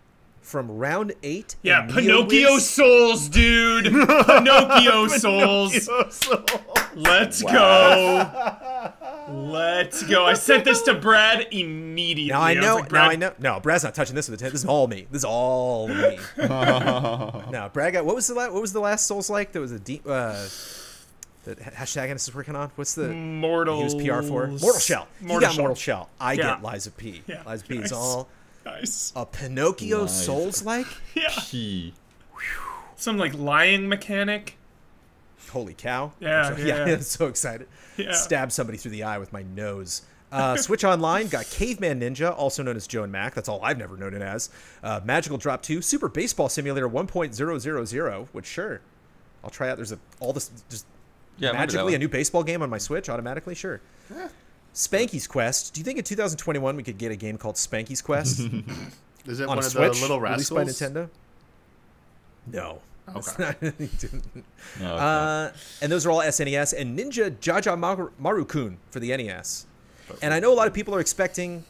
from round 8. Yeah, Pinocchio Souls, dude. Pinocchio Souls. Let's go. Let's go. I sent this to Brad immediately. Now I know. No, Brad's not touching this with a 10. This is all me. This is all me. No, Brad got. What was the last Souls like? There was a deep. That hashtag Enix is working on. What's the Mortal? He was PR for Mortal Shell. He got Mortal Shell. I get Lies of P. Yeah, Lies of P is all. Nice. A Pinocchio Souls like. Yeah. P. Some like lying mechanic. Holy cow. Yeah. I'm so excited. Yeah. Stab somebody through the eye with my nose. Switch Online got Caveman Ninja, also known as Joe and Mac. That's all I've never known it as. Magical Drop 2, Super Baseball Simulator 1.000, which sure, I'll try out. There's magically a new baseball game on my Switch automatically, sure. Spanky's Quest. Do you think in 2021 we could get a game called Spanky's Quest? Is it on one a of Switch, the Little Rascals? Released by Nintendo? No. Okay. And those are all SNES and Ninja Jaja Maru-kun for the NES. And I know a lot of people are expecting.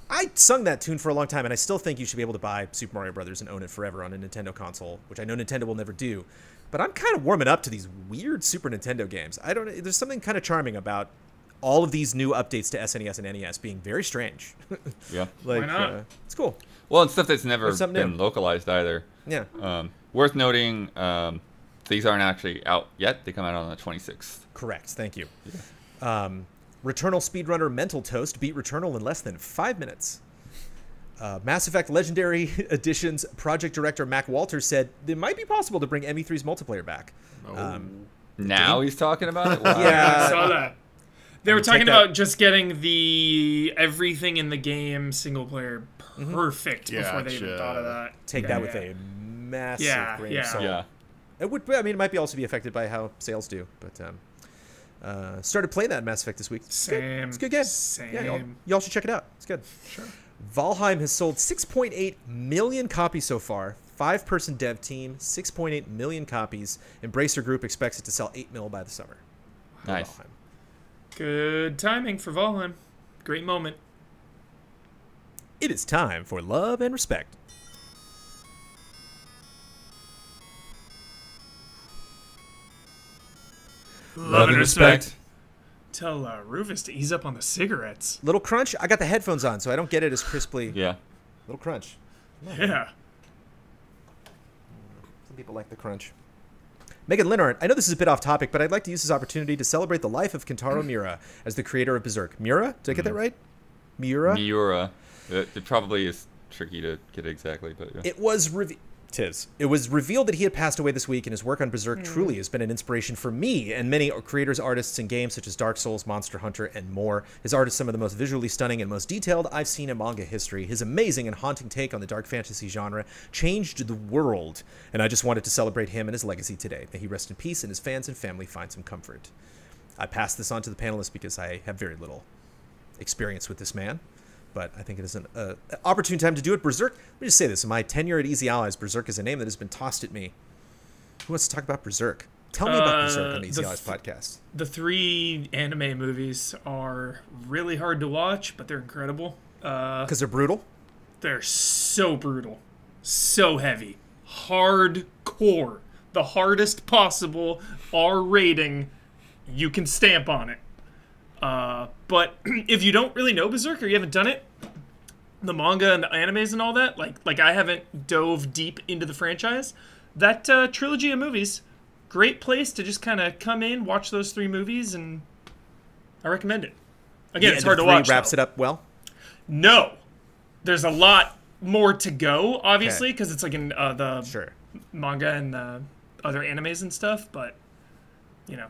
I sung that tune for a long time, and I still think you should be able to buy Super Mario Brothers and own it forever on a Nintendo console, which I know Nintendo will never do. But I'm kind of warming up to these weird Super Nintendo games. I don't know. There's something kind of charming about all of these new updates to SNES and NES being very strange. Yeah. Like, why not? It's cool. Well, and stuff that's never something been localized either. Yeah. Worth noting, these aren't actually out yet. They come out on the 26th. Correct. Thank you. Yeah. Returnal speedrunner Mental Toast beat Returnal in less than 5 minutes. Mass Effect Legendary Edition's project director Mac Walters said it might be possible to bring ME3's multiplayer back. Now he's talking about it? Wow. Yeah. I saw that. They were talking about just getting the everything in the game single player perfect before they even thought of that. Take that with a massive grain of salt. Yeah. It would. I mean, it might be also be affected by how sales do. But started playing that in Mass Effect this week. It's a good game. Yeah, y'all should check it out. It's good. Sure. Valheim has sold 6.8 million copies so far. 5-person dev team, 6.8 million copies. Embracer Group expects it to sell 8 mil by the summer. Nice. Valheim. Good timing for Valheim. Great moment. It is time for Love and Respect. Love and respect. Tell Rufus to ease up on the cigarettes. Little crunch. I got the headphones on, so I don't get it as crisply. Yeah. Little crunch. Yeah. Some people like the crunch. Megan Linhart, I know this is a bit off topic, but I'd like to use this opportunity to celebrate the life of Kentaro Miura as the creator of Berserk. Miura? Did I get that right? Miura? Miura. It probably is tricky to get exactly, but yeah. It was 'Tis. It was revealed that he had passed away this week, and his work on Berserk truly has been an inspiration for me and many creators, artists in games such as Dark Souls, Monster Hunter, and more. His art is some of the most visually stunning and most detailed I've seen in manga history. His amazing and haunting take on the dark fantasy genre changed the world, and I just wanted to celebrate him and his legacy today. May he rest in peace and his fans and family find some comfort. I pass this on to the panelists because I have very little experience with this man, but I think it is an opportune time to do it. Berserk, let me just say this. In my tenure at Easy Allies, Berserk is a name that has been tossed at me. Who wants to talk about Berserk? Tell me about Berserk on the Easy Allies podcast. The 3 anime movies are really hard to watch, but they're incredible. Because they're brutal? They're so brutal. So heavy. Hardcore. The hardest possible R rating. You can stamp on it. But if you don't really know Berserk or you haven't done it, the manga and the animes and all that, like I haven't dove deep into the franchise, that trilogy of movies, great place to just kind of come in, watch those 3 movies, and I recommend it. Again, it's hard to watch. Wraps it up well? No. There's a lot more to go, obviously, because it's like in the manga and the other animes and stuff, but, you know,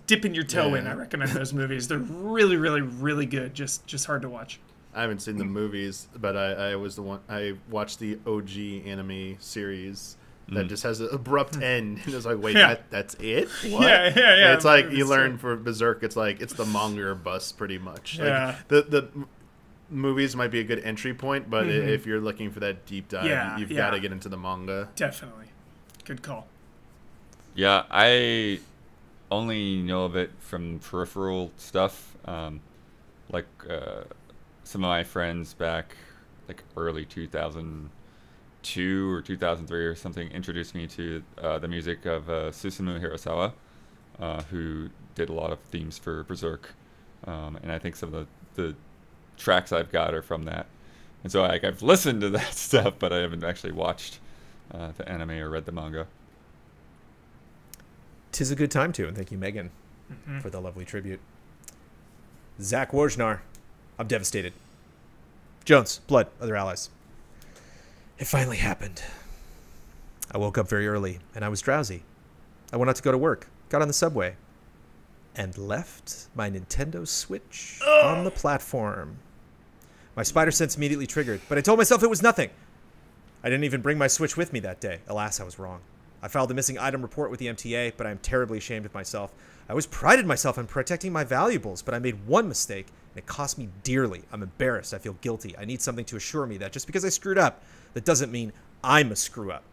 dipping your toe in, I recommend those movies. They're really, really, really good. Just hard to watch. I haven't seen the movies, but I watched the OG anime series that just has an abrupt end. And it's like, wait, that's it? What? Yeah. It's like you learn for Berserk. It's like it's the manga or bust pretty much. Yeah. Like, the movies might be a good entry point, but if you're looking for that deep dive, you've got to get into the manga. Definitely, good call. Yeah, I only know of it from peripheral stuff. Like some of my friends back like early 2002 or 2003 or something introduced me to the music of Susumu Hirasawa, who did a lot of themes for Berserk. And I think some of the tracks I've got are from that. And so I've listened to that stuff, but I haven't actually watched the anime or read the manga. 'Tis a good time to, and thank you, Megan, for the lovely tribute. Zach Wojnar, I'm devastated. Jones, Blood, other allies. It finally happened. I woke up very early, and I was drowsy. I went out to go to work, got on the subway, and left my Nintendo Switch on the platform. My spider sense immediately triggered, but I told myself it was nothing. I didn't even bring my Switch with me that day. Alas, I was wrong. I filed a missing item report with the MTA, but I am terribly ashamed of myself. I always prided myself on protecting my valuables, but I made one mistake, and it cost me dearly. I'm embarrassed. I feel guilty. I need something to assure me that just because I screwed up, that doesn't mean I'm a screw-up.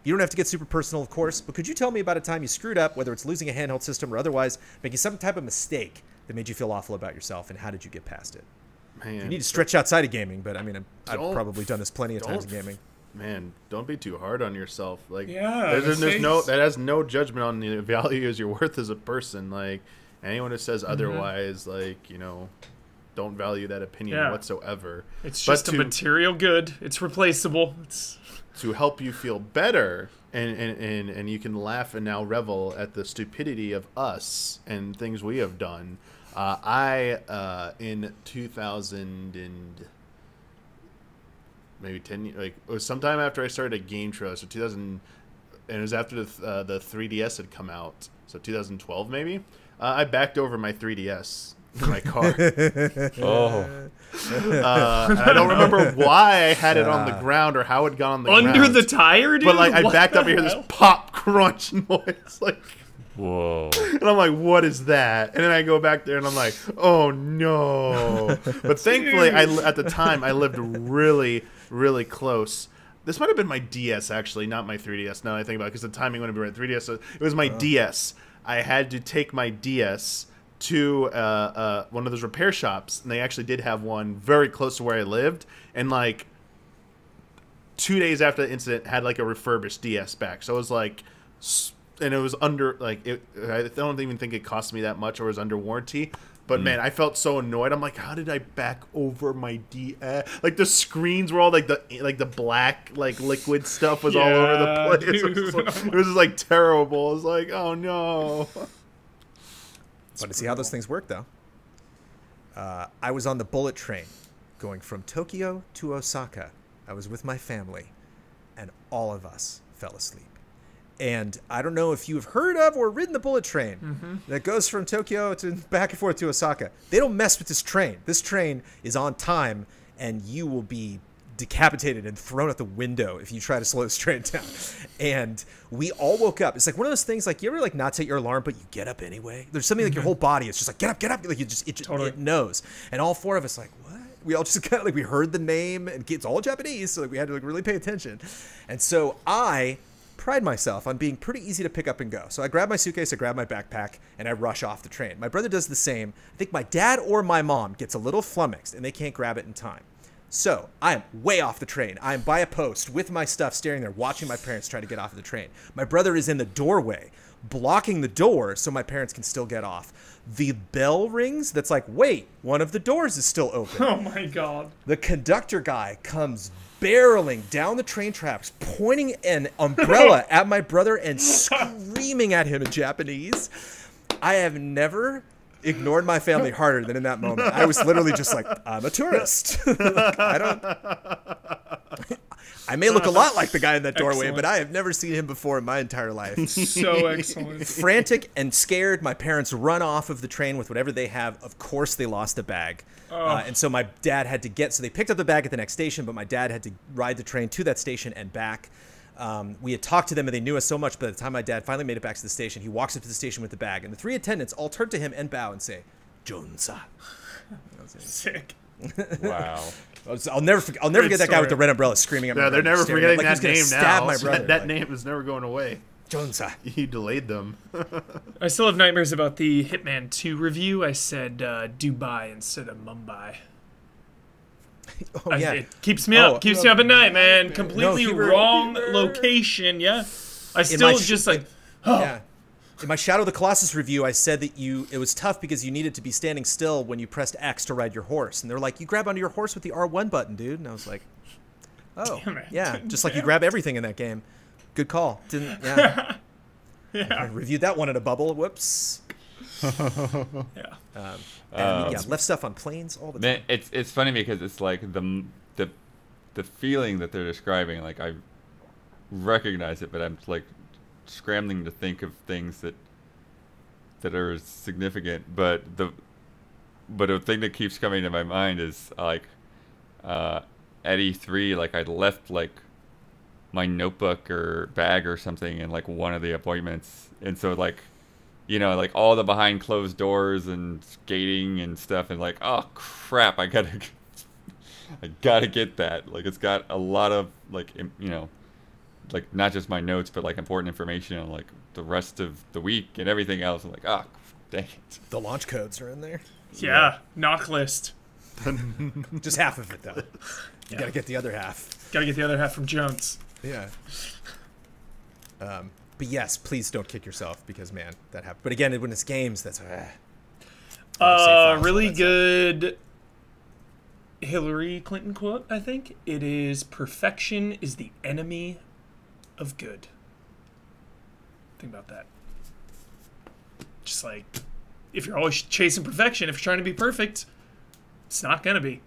You don't have to get super personal, of course, but could you tell me about a time you screwed up, whether it's losing a handheld system or otherwise, making some type of mistake that made you feel awful about yourself, and how did you get past it? Man, you need to stretch outside of gaming, but I mean, I've probably done this plenty of times in gaming. Man, don't be too hard on yourself. Like, there's that has no judgment on the value as your worth as a person. Like, anyone who says otherwise, like, you know, don't value that opinion whatsoever. It's just a material good. It's replaceable. It's to help you feel better, and you can laugh and now revel at the stupidity of us and things we have done. I in 2000 and maybe 10, like it was sometime after I started a Game Trail, so 2000, and it was after the 3DS had come out, so 2012 maybe. I backed over my 3DS in my car. Oh. And I don't remember why I had it on the ground or how it got on the ground. Under the tire, dude? But like I backed up and hear this pop crunch noise, like. Whoa. And I'm like, what is that? And then I go back there and I'm like, oh no. But thankfully, at the time, I lived really, really close. This might have been my DS, actually, not my 3DS, now that I think about it, because the timing would have been right. 3DS, so it was my DS. I had to take my DS to one of those repair shops, and they actually did have one very close to where I lived. And like 2 days after the incident, had like a refurbished DS back. So it was like... And it was under, like, I don't even think it cost me that much or was under warranty. But, man, I felt so annoyed. I'm like, how did I back over my DS? Like, the screens were all, like, the black, like, liquid stuff was all over the place. It was just, like, terrible. It was like, oh, no. Fun to see how those things work, though. I was on the bullet train going from Tokyo to Osaka. I was with my family. and all of us fell asleep. And I don't know if you've heard of or ridden the bullet train that goes from Tokyo to back and forth to Osaka. They don't mess with this train. This train is on time, and you will be decapitated and thrown out the window if you try to slow this train down. And we all woke up. It's like one of those things, like, you ever like not set your alarm, but you get up anyway? There's something like your whole body is just like, get up. Like it knows. And all four of us like, what? We all just kind of like, we heard the name, and it's all Japanese, so like we had to like really pay attention. And so I pride myself on being pretty easy to pick up and go. So I grab my suitcase, I grab my backpack, and I rush off the train. My brother does the same. I think my dad or my mom gets a little flummoxed, and they can't grab it in time. So I am way off the train. I'm by a post with my stuff, staring there, watching my parents try to get off of the train. My brother is in the doorway, blocking the door so my parents can still get off. The bell rings. That's like, wait, one of the doors is still open. Oh my God. The conductor guy comes barreling down the train tracks, pointing an umbrella at my brother and screaming at him in Japanese. I have never ignored my family harder than in that moment. I was literally just like, I'm a tourist. Like, I may look a lot like the guy in that doorway, Excellent. but I have never seen him before in my entire life. So excellent. Frantic and scared, my parents run off of the train with whatever they have. Of course, they lost a bag. And so my dad had to so they picked up the bag at the next station, but my dad had to ride the train to that station and back. We had talked to them, and they knew us so much. By the time my dad finally made it back to the station, he walks up to the station with the bag, and the three attendants all turn to him and bow and say, "Jonsa." Sick. Wow. I'll never forget that guy with the red umbrella screaming at me. Yeah, they're never forgetting that name stab now. my brother. That name is never going away. Jonsa. You delayed them. I still have nightmares about the Hitman 2 review. I said Dubai instead of Mumbai. Oh, yeah. It keeps me up. Keeps me up at night, man. Completely wrong location. Yeah. I still just like, oh. Yeah. In my Shadow of the Colossus review, I said that it was tough because you needed to be standing still when you pressed X to ride your horse. And they're like, you grab onto your horse with the R1 button, dude. And I was like, oh, yeah, just like you grab everything in that game. Good call. Yeah. I reviewed that one in a bubble. Whoops. Yeah. Left stuff on planes all the time. Man, it's funny because it's like the feeling that they're describing. Like I recognize it, but I'm like scrambling to think of things that are significant. But a thing that keeps coming to my mind is like at E3, like I left like my notebook or bag or something in like one of the appointments, and so like, you know, like all the behind closed doors and skating and stuff, and like, oh crap, I gotta get that. Like it's got a lot of like, you know, like not just my notes, but like important information on like the rest of the week and everything else. I'm like, oh dang it. The launch codes are in there. Yeah. Knock list. Just half of it though. You gotta get the other half. Gotta get the other half from Jones. Yeah. But yes, please don't kick yourself because, man, that happens. But again, when it's games, that's really good Hillary Clinton quote, I think. It is, perfection is the enemy of good. Think about that. Just like, if you're always chasing perfection, if you're trying to be perfect, it's not going to be.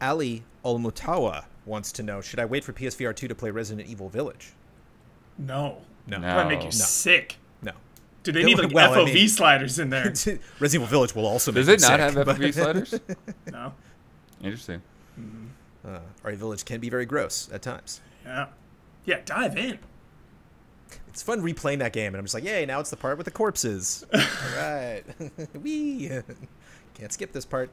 Ali Olmutawa wants to know, should I wait for PSVR 2 to play Resident Evil Village? No. No. That would make you sick. No. Do they need like FOV sliders in there? Resident Evil Village will also make Does it you not sick, have FOV sliders? No. Interesting. RE Village can be very gross at times. Yeah. Yeah, dive in. It's fun replaying that game, and I'm just like, yay, now it's the part with the corpses. All right. Whee! Can't skip this part.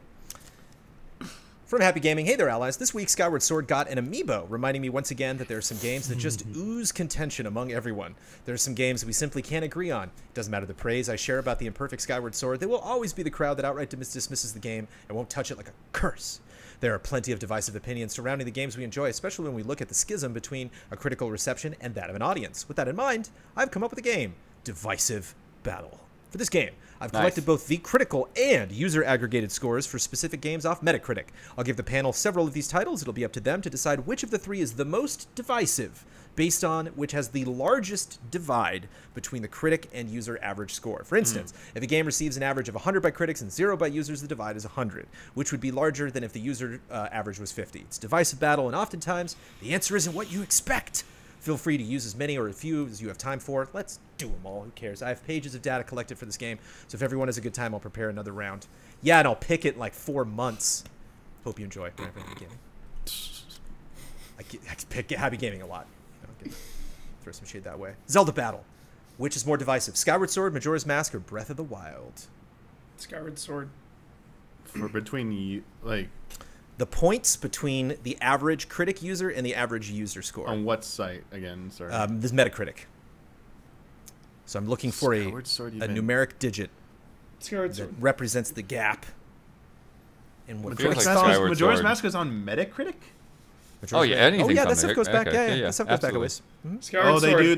From Happy Gaming, hey there, allies. This week, Skyward Sword got an amiibo, reminding me once again that there are some games that just ooze contention among everyone. There are some games that we simply can't agree on. It doesn't matter the praise I share about the imperfect Skyward Sword, there will always be the crowd that outright dismisses the game and won't touch it like a curse. There are plenty of divisive opinions surrounding the games we enjoy, especially when we look at the schism between a critical reception and that of an audience. With that in mind, I've come up with a game, Divisive Battle. For this game, I've collected both the critical and user-aggregated scores for specific games off Metacritic. I'll give the panel several of these titles. It'll be up to them to decide which of the three is the most divisive, based on which has the largest divide between the critic and user average score. For instance, if a game receives an average of 100 by critics and 0 by users, the divide is 100, which would be larger than if the user average was 50. It's a divisive battle, and oftentimes, the answer isn't what you expect. Feel free to use as many or a few as you have time for. Let's do them all. Who cares? I have pages of data collected for this game, so if everyone has a good time, I'll prepare another round. Yeah, and I'll pick it in like 4 months. Hope you enjoy Happy Gaming. I pick Happy Gaming a lot. Throw some shade that way. Zelda Battle. Which is more divisive? Skyward Sword, Majora's Mask, or Breath of the Wild? Skyward Sword. For between you, like... The points between the average critic user and the average user score. On what site, again? Sorry. This is Metacritic. So I'm looking for a numeric digit that represents the gap. In what Majora's Mask is on Metacritic? That stuff goes back. Yeah, that stuff goes back a ways.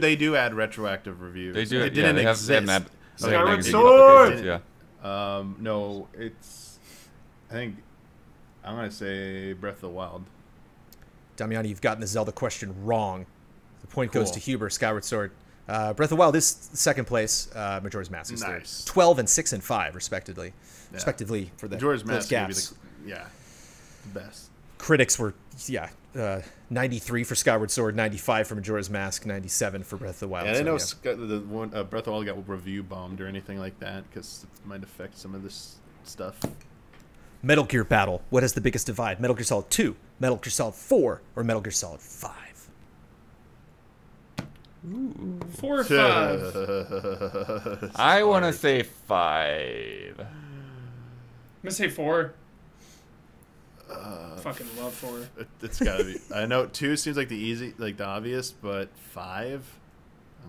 They do add retroactive reviews. They do. It didn't exist. Skyward Sword. Yeah. No, it's. I think I'm gonna say Breath of the Wild. Damiani, you've gotten the Zelda question wrong. The point goes to Huber. Skyward Sword. Breath of the Wild is second place. Majora's Mask is third. 12 and 6 and 5 respectively. Yeah. Respectively for the Majora's Mask gaps. The best. Critics were 93 for Skyward Sword, 95 for Majora's Mask, 97 for Breath of the Wild. Yeah, I didn't know the one Breath of the Wild got review bombed or anything like that because it might affect some of this stuff. Metal Gear Battle. What has the biggest divide? Metal Gear Solid 2, Metal Gear Solid 4, or Metal Gear Solid 5? Ooh. 4 or 5? I want to say 5. I'm gonna say 4. Fucking love 4. It's gotta be. I know 2 seems like the obvious, but 5.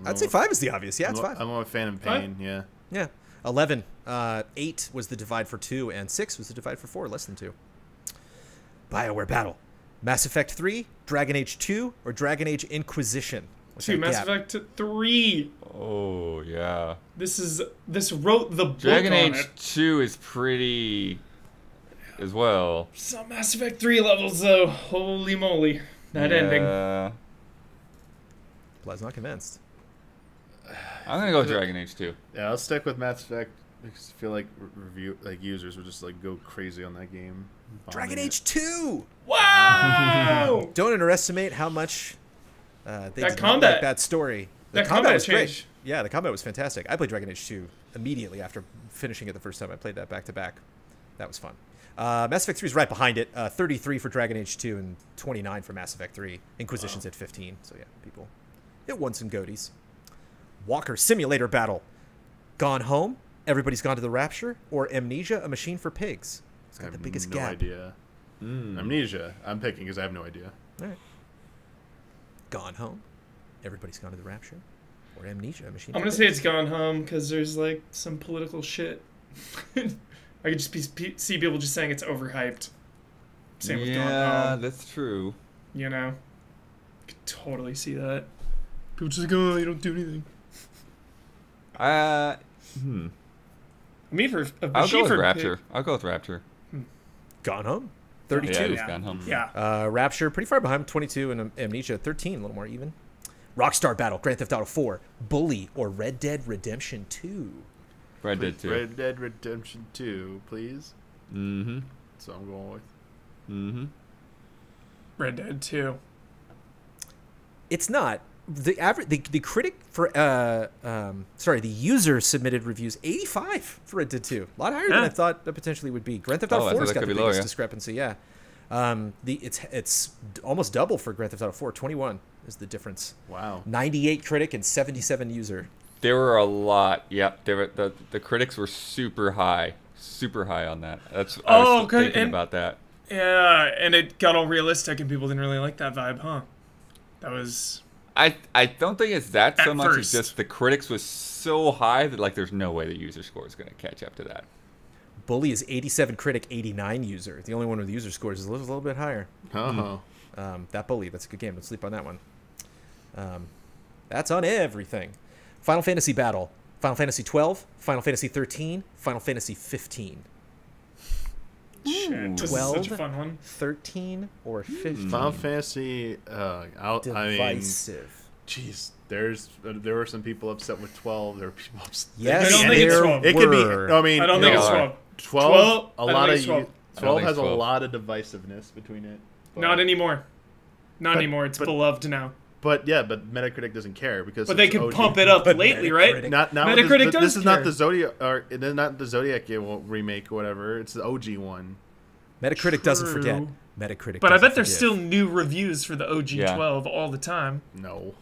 I'd say 5 is the obvious. Yeah, it's 5. I'm a fan of Pain. 5? Yeah. 11. 8 was the divide for 2, and 6 was the divide for 4. Less than 2. BioWare Battle. Mass Effect 3, Dragon Age 2, or Dragon Age Inquisition? Mass Effect 3. Oh yeah. This wrote the book. Dragon Age 2 is pretty as well. Some Mass Effect 3 levels though. Holy moly. That ending. Blad's not convinced. I'm gonna go with Dragon Age 2. Yeah, I'll stick with Mass Effect because I feel like users would just go crazy on that game. Dragon Age 2. Wow! Don't underestimate how much they did combat. Not like that story. The combat was great. Yeah, the combat was fantastic. I played Dragon Age 2 immediately after finishing it the first time. I played that back to back. That was fun. Mass Effect 3 is right behind it. 33 for Dragon Age 2 and 29 for Mass Effect 3. Inquisition's at 15. So yeah, it won some goatees. Walker Simulator Battle. Gone Home, Everybody's Gone to the Rapture, or Amnesia, A Machine for Pigs? It's got the biggest gap. Idea. Amnesia. I'm picking because I have no idea. All right. Gone Home, Everybody's Gone to the Rapture, or Amnesia, A Machine for Pigs? I'm going to say it's Gone Home because there's some political shit. I could just see people just saying it's overhyped. Same with Gone Home. Yeah, that's true. You know? I could totally see that. People just go, you don't do anything. I'll go with Rapture. I'll go with Rapture. Gone Home, 32. Yeah, it's Gone Home. Yeah. Rapture, pretty far behind, 22, and Amnesia, 13, a little more even. Rockstar Battle, Grand Theft Auto 4, Bully, or Red Dead Redemption 2? Red Dead 2. Red Dead Redemption 2, please. Mm-hmm. So I'm going with. Mm-hmm. Red Dead 2. It's not. The critic for the user submitted reviews 85 for Red Dead 2. A lot higher than I thought that potentially would be. Grand Theft Auto 4's got the biggest discrepancy. Yeah, it's almost double for Grand Theft Auto 4. 21 is the difference. Wow. 98 critic and 77 user. There were a lot. Yep. There were the critics were super high on that. I was thinking about that. Yeah, and it got all realistic, and people didn't really like that vibe, huh? That was. I don't think it's that so much. First. It's just the critics was so high that there's no way the user score is going to catch up to that. Bully is 87 critic, 89 user. The only one with the user scores is a little bit higher. Oh. That Bully, that's a good game. Don't sleep on that one. That's on everything. Final Fantasy Battle. Final Fantasy 12, Final Fantasy 13, Final Fantasy 15. Shit, this is such a fun one. 13, or 15. Final Fantasy. Divisive. Jeez, there were some people upset with 12. There were people upset. Yes, I don't think it's 12. It could be. I mean, I don't think it's 12. 12. A lot of 12. 12 has 12. a lot of divisiveness between it. But, Not anymore. Not anymore. It's beloved now. But Metacritic doesn't care because. But they can pump it up lately, right? Not Metacritic does This is care. not the Zodiac, or not the Zodiac remake or whatever. It's the OG one. Metacritic doesn't forget. Metacritic. But I bet there's there's still new reviews for the OG 12 all the time. No.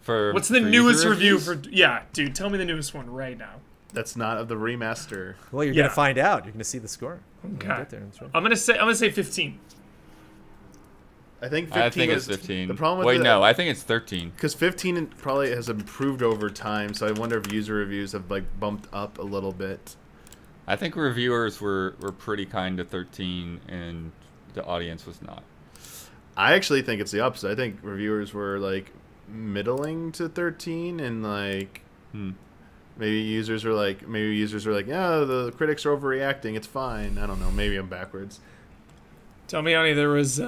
What's the newest review for? Yeah, dude, tell me the newest one right now. That's not of the remaster. Well, you're gonna find out. You're gonna see the score. Okay. Get there, that's right. I'm gonna say 15. I think 15 I think is it's 15. The problem with Wait, no, I think it's 13. Because 15 probably has improved over time, so I wonder if user reviews have like bumped up a little bit. I think reviewers were pretty kind to 13, and the audience was not. I actually think it's the opposite. I think reviewers were like middling to 13, and like maybe users were like, yeah, the critics are overreacting. It's fine. I don't know. Maybe I'm backwards. Tell me, Ani, there was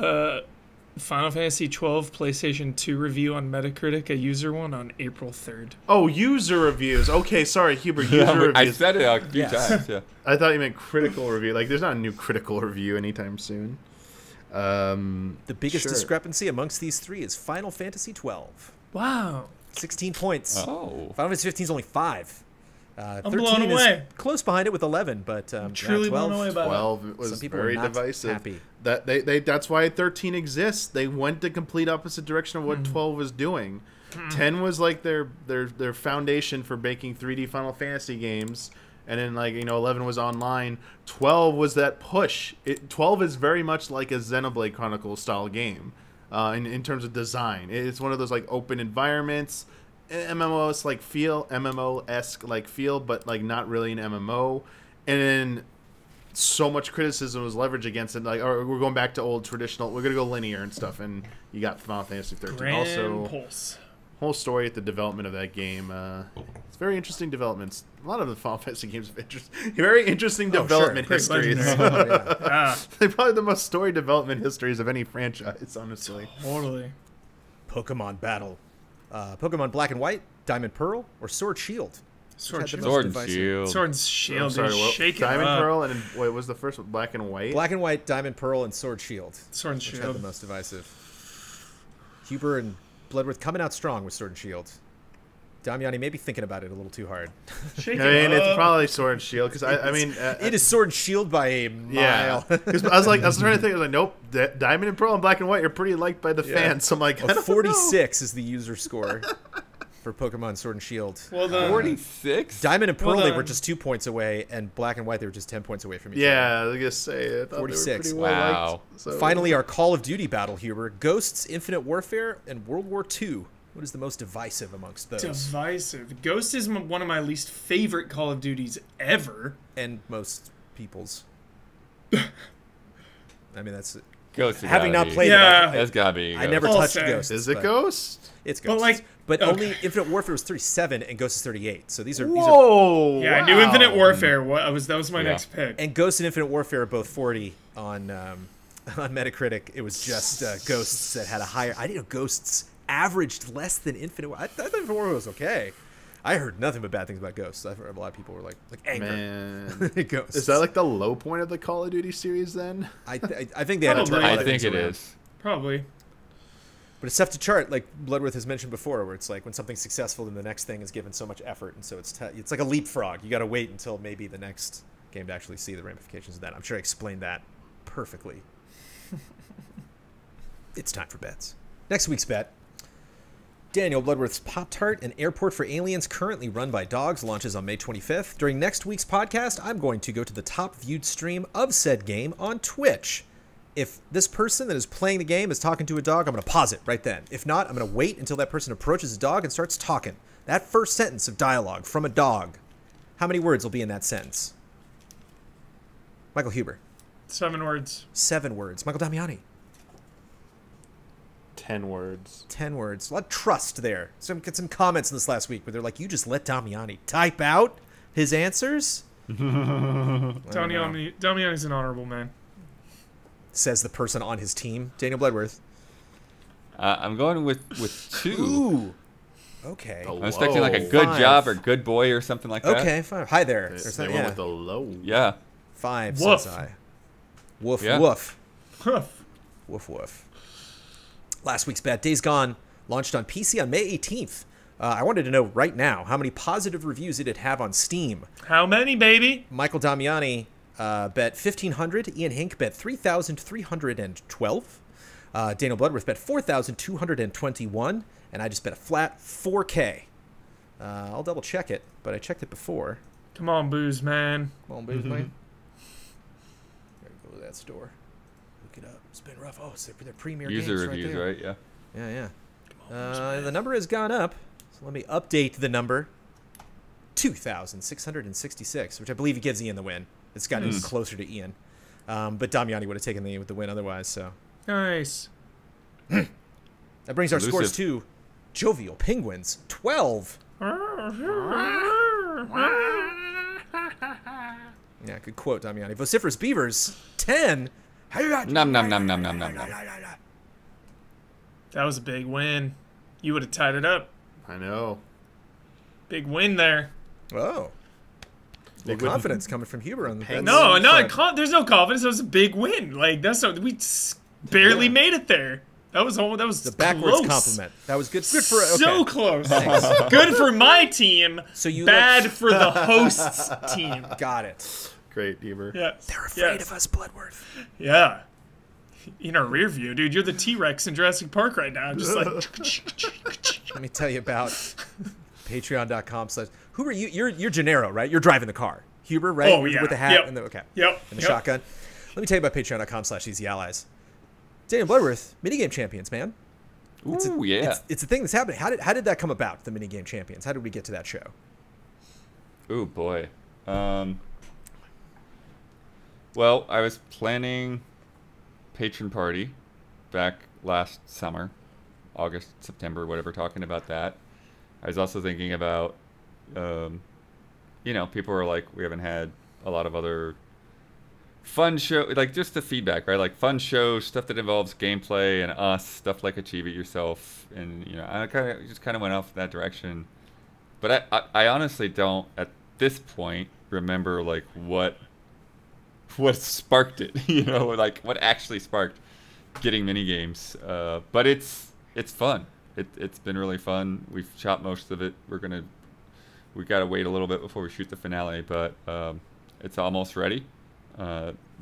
Final Fantasy 12 PlayStation 2 review on Metacritic, a user one on April 3rd. Oh, user reviews. Okay, sorry, Huber. User reviews. I said it a few times. Yeah. I thought you meant critical review. Like, there's not a new critical review anytime soon. The biggest discrepancy amongst these three is Final Fantasy 12. Wow. 16 points. Oh. Final Fantasy 15 is only 5. I'm 13 blown is away. close behind it with 11, but truly 12, blown away by 12 was some people very are not divisive. happy. That's why 13 exists. They went the complete opposite direction of what 12 was doing. 10 was like their foundation for making 3D Final Fantasy games, and then 11 was online. 12 was that push. 12 is very much like a Xenoblade Chronicles style game in terms of design. It's one of those like open environments. MMO-esque feel, but like not really an MMO. And then so much criticism was leveraged against it. Like, or we're going back to old traditional. We're gonna go linear and stuff. And you got Final Fantasy 13. Grand Also, Pulse. whole story at the development of that game. It's very interesting developments. A lot of the Final Fantasy games have very interesting development histories. They're probably the most story development histories of any franchise, honestly. Totally. Pokemon Battle. Pokemon Black and White, Diamond Pearl, or Sword Shield? Sword and Shield. Sword and Shield. Sorry, Shake Diamond it up. Pearl, and what was the first one? Black and White? Black and White, Diamond Pearl, and Sword Shield. Sword and Which Shield. had the most divisive. Huber and Bloodworth coming out strong with Sword and Shield. Damiani may be thinking about it a little too hard. Shake I mean, it up. it's probably Sword and Shield, because I mean... it is Sword and Shield by a mile. Yeah, because I was trying to think. I was like, nope, Diamond and Pearl and Black and White are pretty liked by the fans. So I'm like, I Well, don't 46 is the user score for Pokemon Sword and Shield. Well done. 46? Diamond and Pearl, Well they done. were just 2 points away, and Black and White, they were just 10 points away from each other. Yeah, I was gonna say, I thought 46. they were pretty well Wow. liked. So. Finally, our Call of Duty battle, Huber. Ghosts, Infinite Warfare, and World War II. What is the most divisive amongst those? Divisive. Ghost is one of my least favorite Call of Duties ever. And most people's. I mean, that's... Ghost has Having gotta not be. played Yeah. it, That's gotta be. I never I'll touched say. Ghosts. Is it but Ghost? It's Ghosts. But, But okay. only Infinite Warfare was 37 and Ghost is 38. So these are... Whoa! Yeah, I knew Infinite Warfare. That was my Yeah. next pick. And Ghost and Infinite Warfare are both 40 on Metacritic. It was just Ghosts that had a higher... I didn't know Ghosts averaged less than Infinite Warfare. I thought Infinite Warfare was okay. I heard nothing but bad things about Ghosts. I've heard a lot of people were like angry. Man. Ghosts. Is that like the low point of the Call of Duty series then? I think they had to turn a lot I of think things it around. is. Probably. But it's tough to chart, like Bloodworth has mentioned before, where it's like when something's successful, then the next thing is given so much effort, and so it's like a leapfrog. You got to wait until maybe the next game to actually see the ramifications of that. I'm sure I explained that perfectly. It's time for bets. Next week's bet. Daniel Bloodworth's Pop-Tart, an airport for aliens currently run by dogs, launches on May 25th. During next week's podcast, I'm going to go to the top viewed stream of said game on Twitch. If this person that is playing the game is talking to a dog, I'm going to pause it right then. If not, I'm going to wait until that person approaches a dog and starts talking. That first sentence of dialogue from a dog, how many words will be in that sentence? Michael Huber. 7 words. 7 words. Michael Damiani. 10 words. 10 words. A lot of trust there. Get some comments in this last week where they're like, you just let Damiani type out his answers? Damiani's an honorable man. Says the person on his team. Daniel Bloodworth. I'm going with 2. Ooh. Okay. I'm expecting like a good job or good boy or something like that. Okay, fine. Hi there. They went with the low. Yeah. 5, Woof. says I. Woof, Yeah. woof. Woof, woof. Last week's bet, Days Gone, launched on PC on May 18th. I wanted to know right now how many positive reviews did it have on Steam. How many, baby? Michael Damiani bet 1,500. Ian Hink bet 3,312. Daniel Bloodworth bet 4,221. And I just bet a flat 4K. I'll double check it, but I checked it before. Come on, booze, man. Come on, booze, man. Gotta go to that store. Look it up. It's been rough. Oh, it's their premier User games reviews, right there. right? Yeah. Yeah, yeah. The number has gone up. So let me update the number. 2,666, which I believe gives Ian the win. It's gotten even closer to Ian. But Damiani would have taken the win otherwise, so. Nice. That brings our scores to Jovial Penguins, 12. Yeah, good quote, Damiani. Vociferous Beavers, 10. Nom nom nom nom nom nom. That was a big win. You would have tied it up. I know. Big win there. Oh. Big Confidence coming from Huber on the Penguins. No, there's no confidence. That was a big win. Like we barely made it there. That was the backwards compliment. That was good. Good for so close. Good for my team. So you bad for the host's team. Got it. Great, Huber. Yeah, they're afraid of us, Bloodworth. Yeah. In our rear view, dude, you're the T-Rex in Jurassic Park right now. Just like. Let me tell you about Patreon.com/. Huber, you're Gennaro, right? You're driving the car. Huber, right? Oh yeah. With the hat and the and the shotgun. Let me tell you about Patreon.com/Easy Allies. Daniel Bloodworth, minigame champions, man. Ooh, yeah. It's a thing that's happening. How did that come about, the minigame champions? How did we get to that show? Ooh, boy. Well, I was planning patron party back last summer, August, September, whatever, talking about that. I was also thinking about, people were like, we haven't had a lot of other fun show, like just the feedback, right? Like fun shows, stuff that involves gameplay and us, stuff like Achieve It Yourself, and I kind of went off that direction. But I honestly don't at this point remember like what sparked it, like what actually sparked getting mini games. But it's fun. It's been really fun. We've shot most of it. We got to wait a little bit before we shoot the finale, but it's almost ready.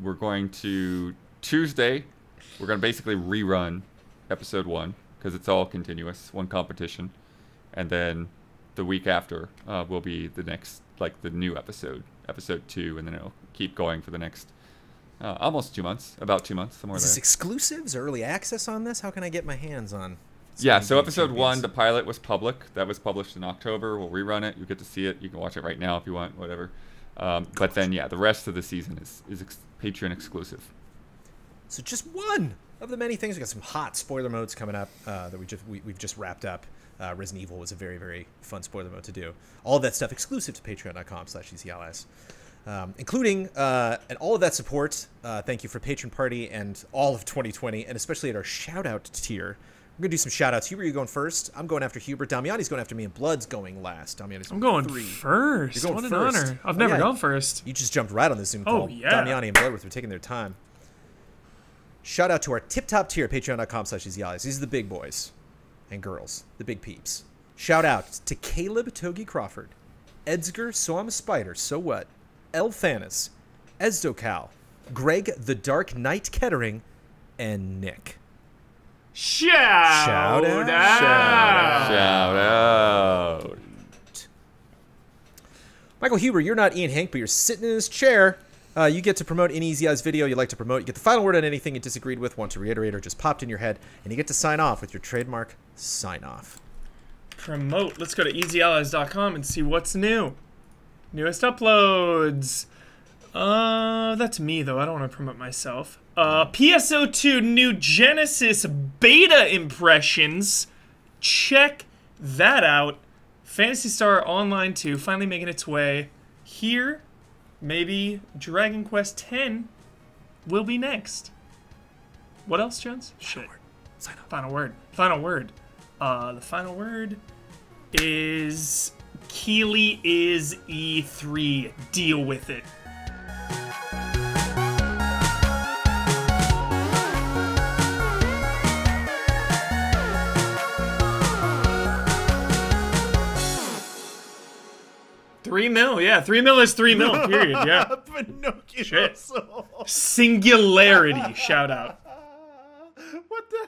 We're going to Tuesday. We're going to basically rerun episode 1 because it's all continuous, one competition, and then the week after will be the next, like the new episode 2, and then it'll keep going for the next almost 2 months, about 2 months, somewhere there. Is this exclusives, early access on this? How can I get my hands on? Yeah, so episode 1, the pilot was public. That was published in October. We'll rerun it. You get to see it. You can watch it right now if you want, whatever. But then, yeah, the rest of the season is Patreon exclusive. So just one of the many things. We got some hot spoiler modes coming up that we've just wrapped up. Resident Evil was a very, very fun spoiler mode to do. All of that stuff exclusive to patreon.com/EasyAllies. Including and all of that support. Thank you for Patron Party and all of 2020, and especially at our shout-out tier. We're going to do some shout-outs. Huber, you're going first. I'm going after Hubert. Damiani's going after me, and Blood's going last. I'm going 3. First. You're going what first. An honor. I've never gone first. You just jumped right on the Zoom call. Oh, yeah. Damiani and Bloodworth are taking their time. Shout out to our tip-top tier, patreon.com/EasyAllies. These are the big boys and girls, the big peeps. Shout out to Caleb Togi Crawford, Edsger So I'm a Spider, So What, El Thanis, Ezdocal, Greg the Dark Knight Kettering, and Nick. Shout out. Michael Huber, you're not Ian Hank, but you're sitting in his chair. You get to promote any Easy Eyes video you'd like to promote. You get the final word on anything you disagreed with, want to reiterate, or just popped in your head, and you get to sign off with your trademark sign-off. Promote. Let's go to easyallies.com and see what's new. Newest uploads. That's me, though. I don't want to promote myself. PSO2 new Genesis beta impressions. Check that out. Phantasy Star Online 2 finally making its way here. Maybe Dragon Quest X will be next. What else, Jones? Shit. Final word. Final word. The final word is Keighley is E3. Deal with it. $3 million, yeah. $3 million is $3 million, period, yeah. Pinocchio. Shit. Singularity, shout out. What the